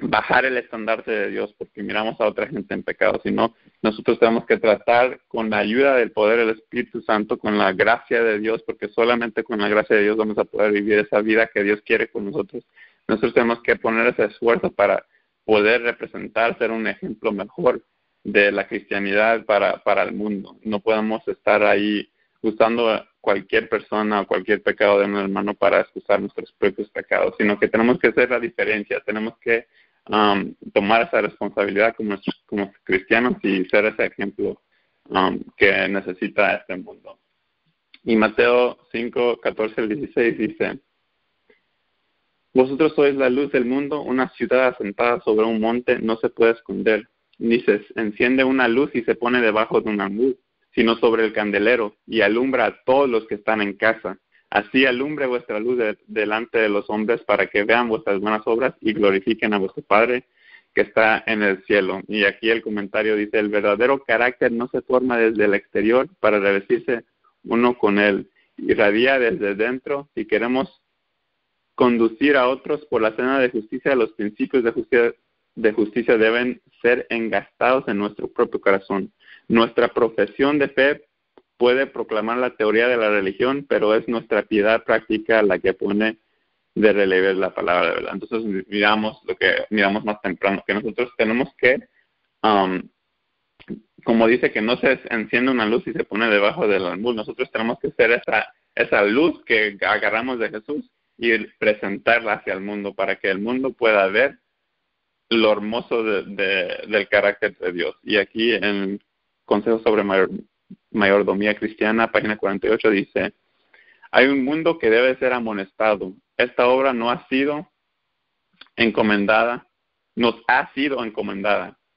bajar el estandarte de Dios porque miramos a otra gente en pecado, sino nosotros tenemos que tratar con la ayuda del poder del Espíritu Santo, con la gracia de Dios, porque solamente con la gracia de Dios vamos a poder vivir esa vida que Dios quiere con nosotros. Nosotros tenemos que poner ese esfuerzo para poder representar, ser un ejemplo mejor de la cristianidad para el mundo. No podemos estar ahí usando cualquier persona o cualquier pecado de un hermano para excusar nuestros propios pecados, sino que tenemos que hacer la diferencia, tenemos que tomar esa responsabilidad como cristianos y ser ese ejemplo que necesita este mundo. Y Mateo 5, 14 al 16 dice, vosotros sois la luz del mundo, una ciudad asentada sobre un monte no se puede esconder. Ni se enciende una luz y se pone debajo de un almud, sino sobre el candelero, y alumbra a todos los que están en casa. Así alumbre vuestra luz delante de los hombres para que vean vuestras buenas obras y glorifiquen a vuestro Padre que está en el cielo. Y aquí el comentario dice, el verdadero carácter no se forma desde el exterior para revestirse uno con él, irradia desde dentro. Si queremos conducir a otros por la senda de justicia, los principios de justicia deben ser engastados en nuestro propio corazón. Nuestra profesión de fe puede proclamar la teoría de la religión, pero es nuestra piedad práctica la que pone de relieve la palabra de verdad. Entonces miramos lo que miramos más temprano, que nosotros tenemos que, como dice que no se enciende una luz y se pone debajo del almud, nosotros tenemos que ser esa luz que agarramos de Jesús y presentarla hacia el mundo para que el mundo pueda ver lo hermoso del carácter de Dios. Y aquí en Consejo sobre Mayordomía Cristiana, página 48, dice, hay un mundo que debe ser amonestado. Esta obra nos ha sido encomendada.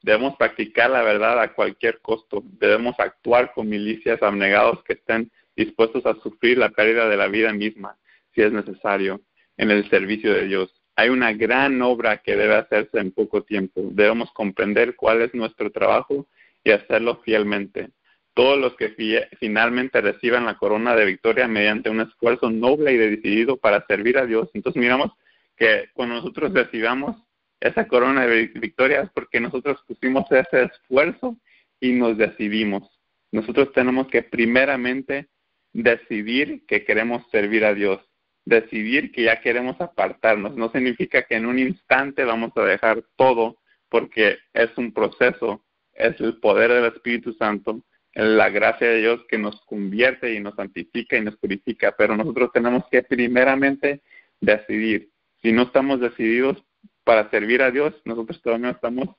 Debemos practicar la verdad a cualquier costo. Debemos actuar con milicias abnegados que estén dispuestos a sufrir la pérdida de la vida misma, si es necesario, en el servicio de Dios. Hay una gran obra que debe hacerse en poco tiempo. Debemos comprender cuál es nuestro trabajo y hacerlo fielmente. Todos los que finalmente reciban la corona de victoria mediante un esfuerzo noble y decidido para servir a Dios. Entonces miramos que cuando nosotros recibamos esa corona de victoria es porque nosotros pusimos ese esfuerzo y nos decidimos. Nosotros tenemos que primeramente decidir que queremos servir a Dios, decidir que ya queremos apartarnos. No significa que en un instante vamos a dejar todo, porque es un proceso, es el poder del Espíritu Santo, la gracia de Dios que nos convierte y nos santifica y nos purifica, pero nosotros tenemos que primeramente decidir. Si no estamos decididos para servir a Dios, nosotros todavía estamos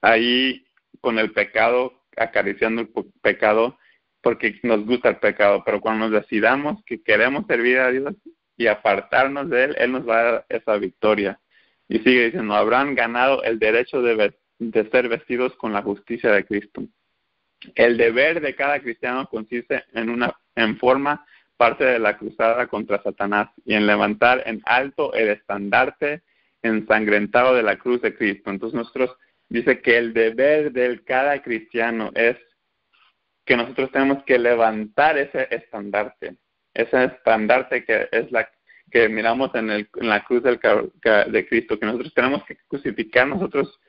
ahí con el pecado, acariciando el pecado, porque nos gusta el pecado, pero cuando nos decidamos que queremos servir a Dios y apartarnos de Él, Él nos va a dar esa victoria. Y sigue diciendo, habrán ganado el derecho de ser vestidos con la justicia de Cristo. El deber de cada cristiano consiste en forma parte de la cruzada contra Satanás y en levantar en alto el estandarte ensangrentado de la cruz de Cristo. Entonces nosotros dice que el deber de cada cristiano es que nosotros tenemos que levantar ese estandarte que es la que miramos en la cruz de Cristo, que nosotros tenemos que crucificar nosotros,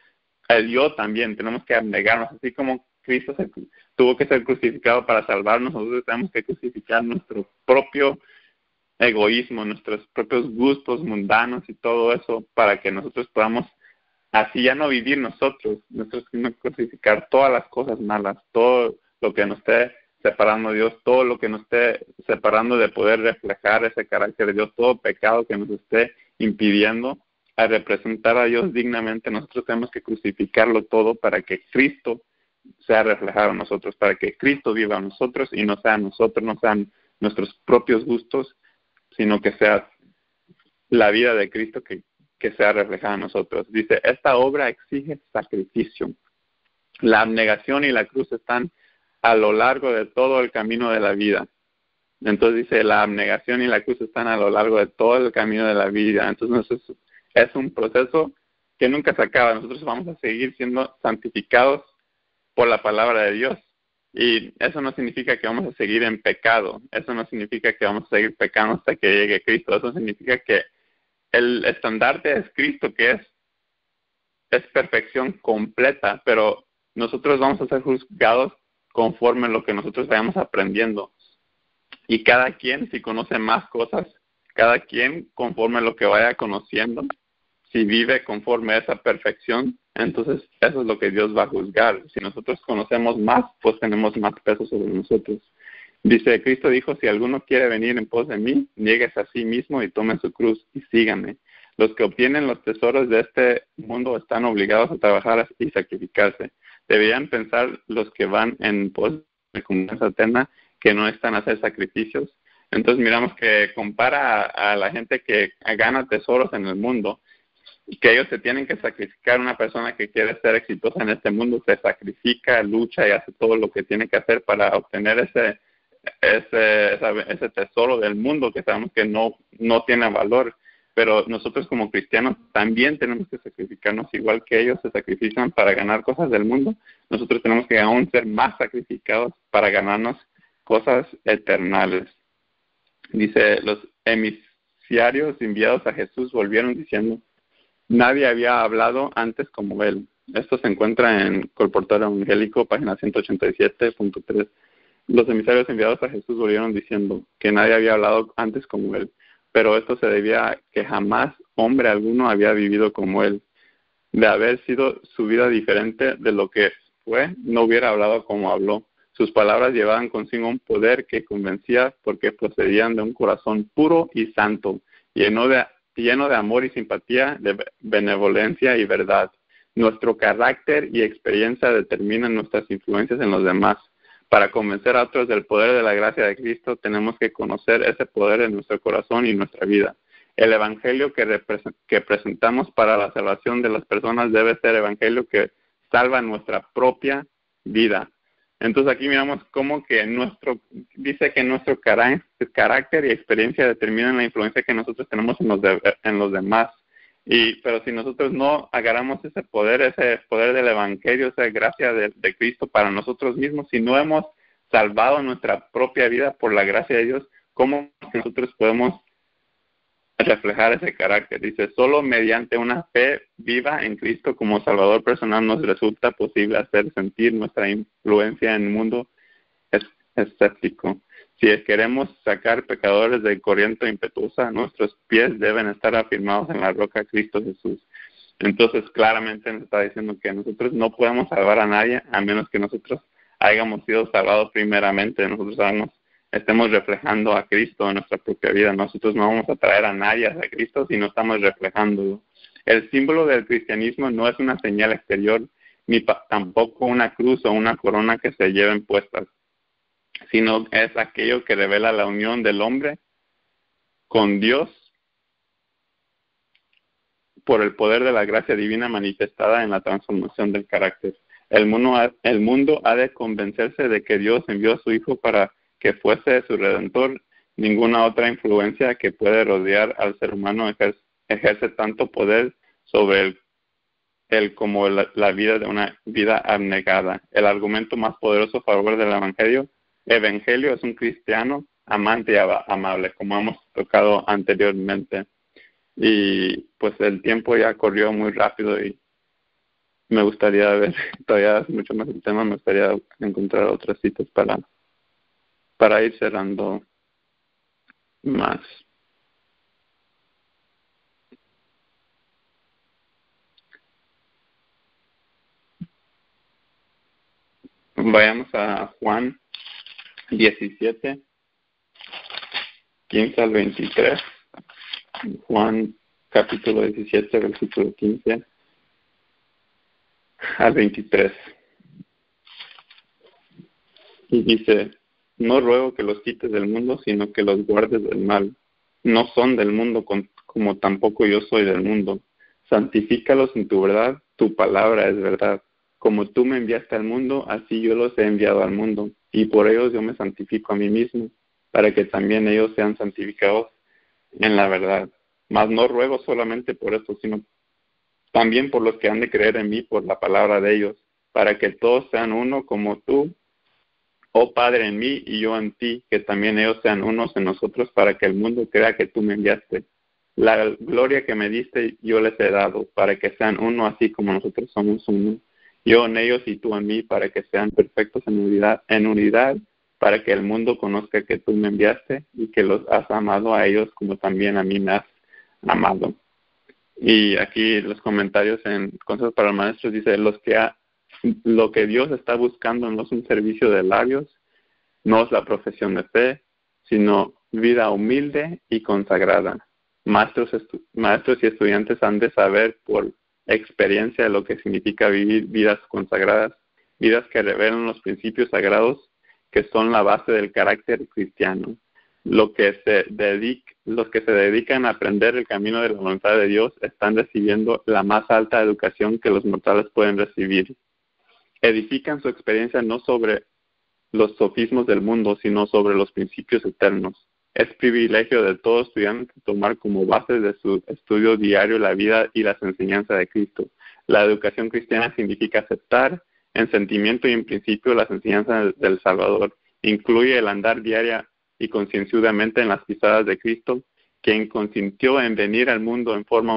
el yo también, tenemos que abnegarnos, así como Cristo tuvo que ser crucificado para salvarnos, nosotros tenemos que crucificar nuestro propio egoísmo, nuestros propios gustos mundanos y todo eso para que nosotros podamos así ya no vivir nosotros sino crucificar todas las cosas malas, todo lo que nos esté separando de Dios, todo lo que nos esté separando de poder reflejar ese carácter de Dios, todo pecado que nos esté impidiendo a representar a Dios dignamente. Nosotros tenemos que crucificarlo todo para que Cristo sea reflejado en nosotros, para que Cristo viva en nosotros y no sean nosotros, no sean nuestros propios gustos, sino que sea la vida de Cristo que sea reflejada en nosotros. Dice, esta obra exige sacrificio. La abnegación y la cruz están a lo largo de todo el camino de la vida. Entonces dice, la abnegación y la cruz están a lo largo de todo el camino de la vida. Entonces es un proceso que nunca se acaba. Nosotros vamos a seguir siendo santificados por la palabra de Dios. Y eso no significa que vamos a seguir en pecado. Eso no significa que vamos a seguir pecando hasta que llegue Cristo. Eso significa que el estandarte es Cristo, que es perfección completa, pero nosotros vamos a ser juzgados conforme lo que nosotros vayamos aprendiendo. Y cada quien, si conoce más cosas, cada quien conforme lo que vaya conociendo, si vive conforme a esa perfección, entonces eso es lo que Dios va a juzgar. Si nosotros conocemos más, pues tenemos más peso sobre nosotros. Dice, Cristo dijo, si alguno quiere venir en pos de mí, niéguese a sí mismo y tome su cruz y síganme. Los que obtienen los tesoros de este mundo están obligados a trabajar y sacrificarse. Deberían pensar los que van en pos de comunidad eterna que no están a hacer sacrificios. Entonces miramos que compara a la gente que gana tesoros en el mundo, que ellos se tienen que sacrificar. Una persona que quiere ser exitosa en este mundo se sacrifica, lucha y hace todo lo que tiene que hacer para obtener ese tesoro del mundo que sabemos que no tiene valor. Pero nosotros como cristianos también tenemos que sacrificarnos igual que ellos se sacrifican para ganar cosas del mundo. Nosotros tenemos que aún ser más sacrificados para ganarnos cosas eternales. Dice, los emisarios enviados a Jesús volvieron diciendo, nadie había hablado antes como él. Esto se encuentra en Colportor Evangélico, página 187.3. Los emisarios enviados a Jesús volvieron diciendo que nadie había hablado antes como él. Pero esto se debía a que jamás hombre alguno había vivido como él. De haber sido su vida diferente de lo que fue, no hubiera hablado como habló. Sus palabras llevaban consigo un poder que convencía porque procedían de un corazón puro y santo, lleno de amor y simpatía, de benevolencia y verdad. Nuestro carácter y experiencia determinan nuestras influencias en los demás. Para convencer a otros del poder de la gracia de Cristo, tenemos que conocer ese poder en nuestro corazón y nuestra vida. El evangelio que presentamos para la salvación de las personas debe ser evangelio que salva nuestra propia vida. Entonces aquí miramos cómo que dice que nuestro carácter y experiencia determinan la influencia que nosotros tenemos en los demás. Pero si nosotros no agarramos ese poder del evangelio, esa gracia de Cristo para nosotros mismos, si no hemos salvado nuestra propia vida por la gracia de Dios, ¿cómo nosotros podemos reflejar ese carácter? Dice, solo mediante una fe viva en Cristo como Salvador personal nos resulta posible hacer sentir nuestra influencia en el mundo escéptico. Si queremos sacar pecadores del corriente impetuosa, nuestros pies deben estar afirmados en la roca Cristo Jesús. Entonces, claramente nos está diciendo que nosotros no podemos salvar a nadie a menos que nosotros hayamos sido salvados primeramente. Nosotros estemos reflejando a Cristo en nuestra propia vida. Nosotros no vamos a traer a nadie a Cristo si no estamos reflejándolo. El símbolo del cristianismo no es una señal exterior, ni tampoco una cruz o una corona que se lleven puestas, sino es aquello que revela la unión del hombre con Dios por el poder de la gracia divina manifestada en la transformación del carácter. El mundo ha de convencerse de que Dios envió a su Hijo para que fuese su Redentor. Ninguna otra influencia que puede rodear al ser humano ejerce tanto poder sobre él como la vida de una vida abnegada. El argumento más poderoso a favor del Evangelio es un cristiano amante y amable, como hemos tocado anteriormente. Y pues el tiempo ya corrió muy rápido y me gustaría ver, todavía es mucho más el tema, me gustaría encontrar otras citas para ir cerrando más. Vayamos a Juan 17, 15 al 23. Juan capítulo 17, versículo 15 al 23. Y dice, no ruego que los quites del mundo, sino que los guardes del mal. No son del mundo como tampoco yo soy del mundo. Santifícalos en tu verdad, tu palabra es verdad. Como tú me enviaste al mundo, así yo los he enviado al mundo. Y por ellos yo me santifico a mí mismo, para que también ellos sean santificados en la verdad. Mas no ruego solamente por esto, sino también por los que han de creer en mí por la palabra de ellos, para que todos sean uno como tú, oh Padre, en mí y yo en ti, que también ellos sean unos en nosotros, para que el mundo crea que tú me enviaste. La gloria que me diste yo les he dado, para que sean uno así como nosotros somos uno. Yo en ellos y tú en mí, para que sean perfectos en unidad, para que el mundo conozca que tú me enviaste y que los has amado a ellos como también a mí me has amado. Y aquí los comentarios en Consejos para los Maestros dice, lo que Dios está buscando no es un servicio de labios, no es la profesión de fe, sino vida humilde y consagrada. Maestros y estudiantes han de saber por experiencia de lo que significa vivir vidas consagradas, vidas que revelan los principios sagrados que son la base del carácter cristiano. Los que se dedican a aprender el camino de la voluntad de Dios están recibiendo la más alta educación que los mortales pueden recibir. Edifican su experiencia no sobre los sofismas del mundo, sino sobre los principios eternos. Es privilegio de todo estudiante tomar como base de su estudio diario la vida y las enseñanzas de Cristo. La educación cristiana significa aceptar en sentimiento y en principio las enseñanzas del Salvador. Incluye el andar diaria y concienzudamente en las pisadas de Cristo, quien consintió en venir al mundo en forma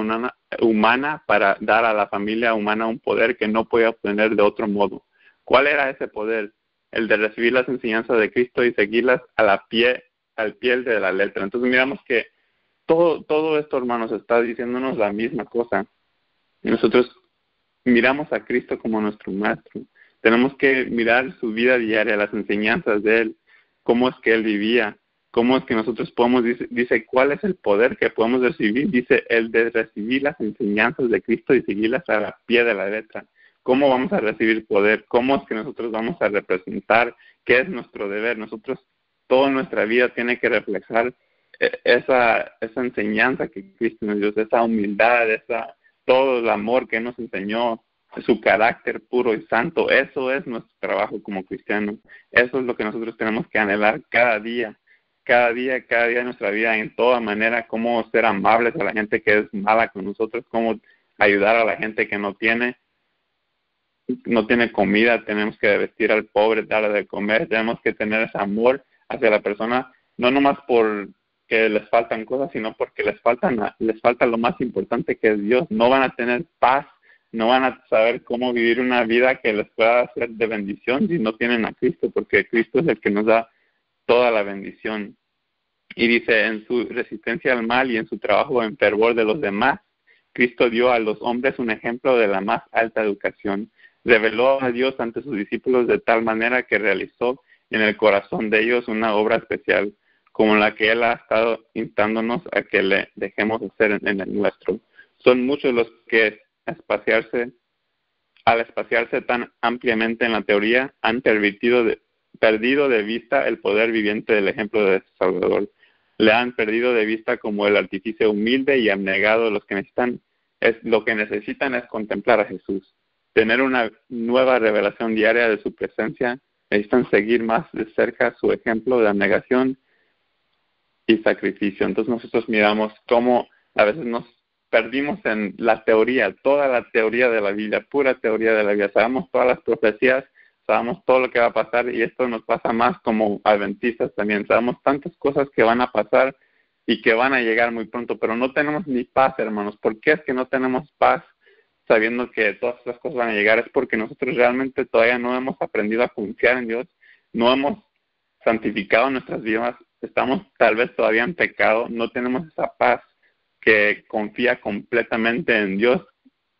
humana para dar a la familia humana un poder que no puede obtener de otro modo. ¿Cuál era ese poder? El de recibir las enseñanzas de Cristo y seguirlas al pie de la letra. Entonces miramos que todo esto, hermanos, está diciéndonos la misma cosa. Nosotros miramos a Cristo como nuestro maestro. Tenemos que mirar su vida diaria, las enseñanzas de Él, cómo es que Él vivía, cómo es que nosotros podemos, dice, ¿cuál es el poder que podemos recibir? Dice, el de recibir las enseñanzas de Cristo y seguirlas a pie de la letra. ¿Cómo vamos a recibir poder? ¿Cómo es que nosotros vamos a representar? ¿Qué es nuestro deber? Nosotros, toda nuestra vida tiene que reflejar esa enseñanza que Cristo nos dio, esa humildad, todo el amor que Él nos enseñó, su carácter puro y santo. Eso es nuestro trabajo como cristianos. Eso es lo que nosotros tenemos que anhelar cada día de nuestra vida, en toda manera, cómo ser amables a la gente que es mala con nosotros, cómo ayudar a la gente que no tiene comida. Tenemos que vestir al pobre, darle de comer, tenemos que tener ese amor hacia la persona, no nomás porque les faltan cosas, sino porque les falta lo más importante, que es Dios. No van a tener paz, no van a saber cómo vivir una vida que les pueda ser de bendición si no tienen a Cristo, porque Cristo es el que nos da toda la bendición. Y dice, en su resistencia al mal y en su trabajo en fervor de los demás, Cristo dio a los hombres un ejemplo de la más alta educación. Reveló a Dios ante sus discípulos de tal manera que realizó en el corazón de ellos una obra especial, como la que Él ha estado instándonos a que le dejemos hacer en el nuestro. Son muchos los que al espaciarse tan ampliamente en la teoría, han perdido de vista el poder viviente del ejemplo de Salvador. Le han perdido de vista como el artífice humilde y abnegado. Lo que necesitan es contemplar a Jesús, tener una nueva revelación diaria de su presencia. Necesitan seguir más de cerca su ejemplo de abnegación y sacrificio. Entonces nosotros miramos cómo a veces nos perdimos en la teoría, toda la teoría de la Biblia, pura teoría de la Biblia. Sabemos todas las profecías, sabemos todo lo que va a pasar, y esto nos pasa más como adventistas también. Sabemos tantas cosas que van a pasar y que van a llegar muy pronto, pero no tenemos ni paz, hermanos. ¿Por qué es que no tenemos paz sabiendo que todas esas cosas van a llegar? Es porque nosotros realmente todavía no hemos aprendido a confiar en Dios, no hemos santificado nuestras vidas, estamos tal vez todavía en pecado, no tenemos esa paz que confía completamente en Dios,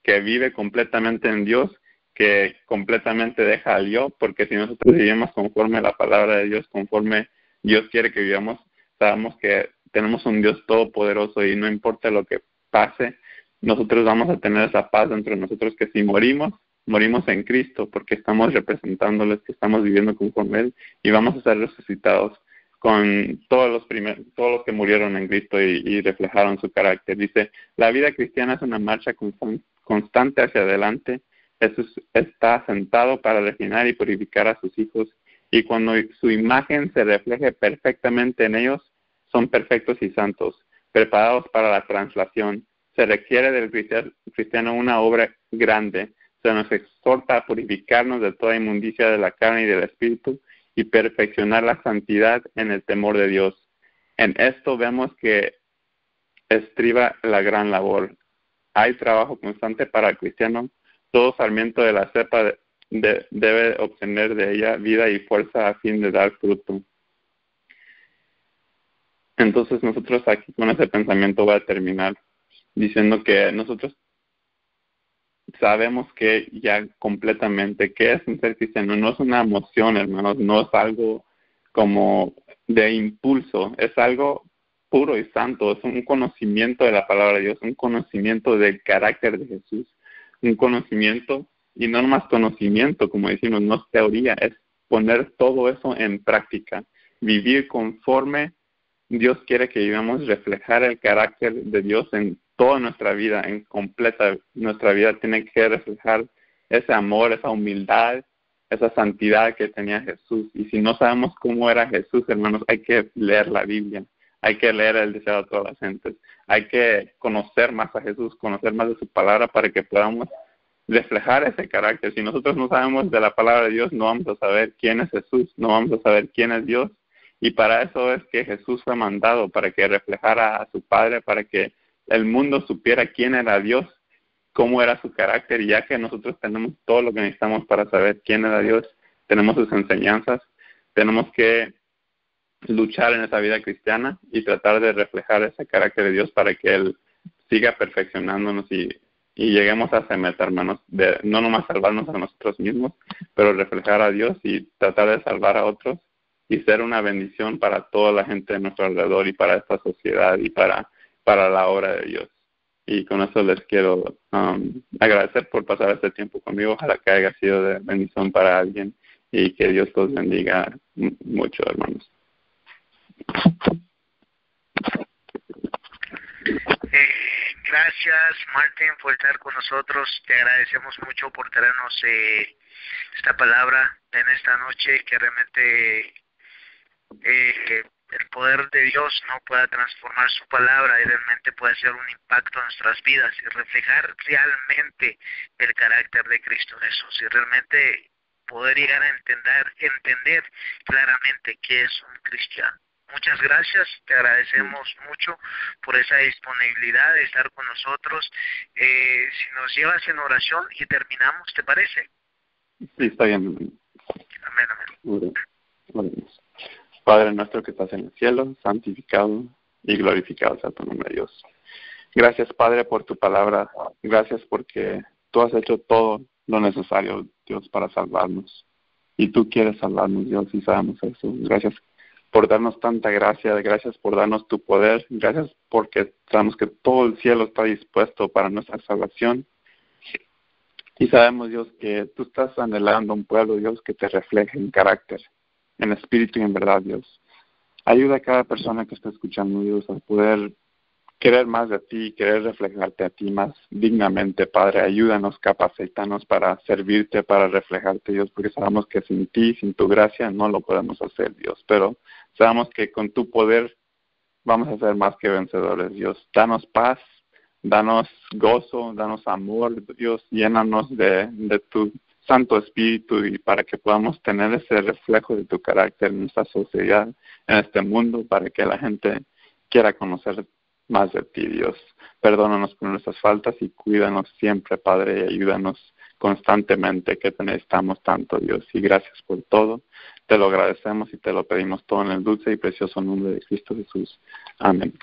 que vive completamente en Dios, que completamente deja al yo, porque si nosotros vivimos conforme a la palabra de Dios, conforme Dios quiere que vivamos, sabemos que tenemos un Dios todopoderoso y no importa lo que pase, nosotros vamos a tener esa paz dentro de nosotros, que si morimos en Cristo, porque estamos representándoles, que estamos viviendo conforme Él, y vamos a ser resucitados con todos los que murieron en Cristo y reflejaron su carácter. Dice, la vida cristiana es una marcha constante hacia adelante. Jesús está sentado para refinar y purificar a sus hijos, y cuando su imagen se refleje perfectamente en ellos, son perfectos y santos, preparados para la translación. Se requiere del cristiano una obra grande. Se nos exhorta a purificarnos de toda inmundicia de la carne y del espíritu y perfeccionar la santidad en el temor de Dios. En esto vemos que estriba la gran labor. Hay trabajo constante para el cristiano. Todo sarmiento de la cepa debe obtener de ella vida y fuerza a fin de dar fruto. Entonces nosotros aquí con ese pensamiento voy a terminar diciendo que nosotros sabemos que ya completamente qué es un ser cristiano. No es una emoción, hermanos, no es algo como de impulso, es algo puro y santo, es un conocimiento de la palabra de Dios, un conocimiento del carácter de Jesús, un conocimiento, y no más conocimiento, como decimos, no es teoría, es poner todo eso en práctica, vivir conforme Dios quiere que vivamos, reflejar el carácter de Dios en toda nuestra vida, en completa nuestra vida tiene que reflejar ese amor, esa humildad, esa santidad que tenía Jesús. Y si no sabemos cómo era Jesús, hermanos, hay que leer la Biblia, hay que leer el deseo de todas las gentes, hay que conocer más a Jesús, conocer más de su palabra para que podamos reflejar ese carácter. Si nosotros no sabemos de la palabra de Dios, no vamos a saber quién es Jesús, no vamos a saber quién es Dios. Y para eso es que Jesús fue mandado, para que reflejara a su Padre, para que el mundo supiera quién era Dios, cómo era su carácter. Y ya que nosotros tenemos todo lo que necesitamos para saber quién era Dios, tenemos sus enseñanzas, tenemos que luchar en esa vida cristiana y tratar de reflejar ese carácter de Dios para que Él siga perfeccionándonos y lleguemos a esa meta, hermanos, de no nomás salvarnos a nosotros mismos, pero reflejar a Dios y tratar de salvar a otros y ser una bendición para toda la gente de nuestro alrededor y para esta sociedad y para la obra de Dios. Y con eso les quiero agradecer por pasar este tiempo conmigo. Ojalá que haya sido de bendición para alguien y que Dios los bendiga mucho, hermanos. Gracias, Martín, por estar con nosotros. Te agradecemos mucho por traernos esta palabra en esta noche, que realmente el poder de Dios no pueda transformar su palabra y realmente pueda hacer un impacto en nuestras vidas y reflejar realmente el carácter de Cristo Jesús y realmente poder llegar a entender claramente qué es un cristiano. Muchas gracias, te agradecemos mucho por esa disponibilidad de estar con nosotros. Si nos llevas en oración y terminamos, ¿te parece? Sí, está bien. Amén, amén. Oremos. Padre nuestro que estás en el cielo, santificado y glorificado sea tu nombre, Dios. Gracias, Padre, por tu palabra. Gracias porque tú has hecho todo lo necesario, Dios, para salvarnos. Y tú quieres salvarnos, Dios, y sabemos eso. Gracias por darnos tanta gracia, gracias por darnos tu poder, gracias porque sabemos que todo el cielo está dispuesto para nuestra salvación. Y sabemos, Dios, que tú estás anhelando un pueblo, Dios, que te refleje en carácter, en espíritu y en verdad, Dios. Ayuda a cada persona que está escuchando, Dios, a poder querer más de ti, querer reflejarte a ti más dignamente, Padre. Ayúdanos, capacítanos para servirte, para reflejarte, Dios, porque sabemos que sin ti, sin tu gracia, no lo podemos hacer, Dios. Pero sabemos que con tu poder vamos a ser más que vencedores, Dios. Danos paz, danos gozo, danos amor, Dios. Llénanos de tu Santo Espíritu y para que podamos tener ese reflejo de tu carácter en nuestra sociedad, en este mundo, para que la gente quiera conocer más de ti, Dios. Perdónanos por nuestras faltas y cuídanos siempre, Padre, y ayúdanos constantemente, que te necesitamos tanto, Dios. Y gracias por todo. Te lo agradecemos y te lo pedimos todo en el dulce y precioso nombre de Cristo Jesús. Amén.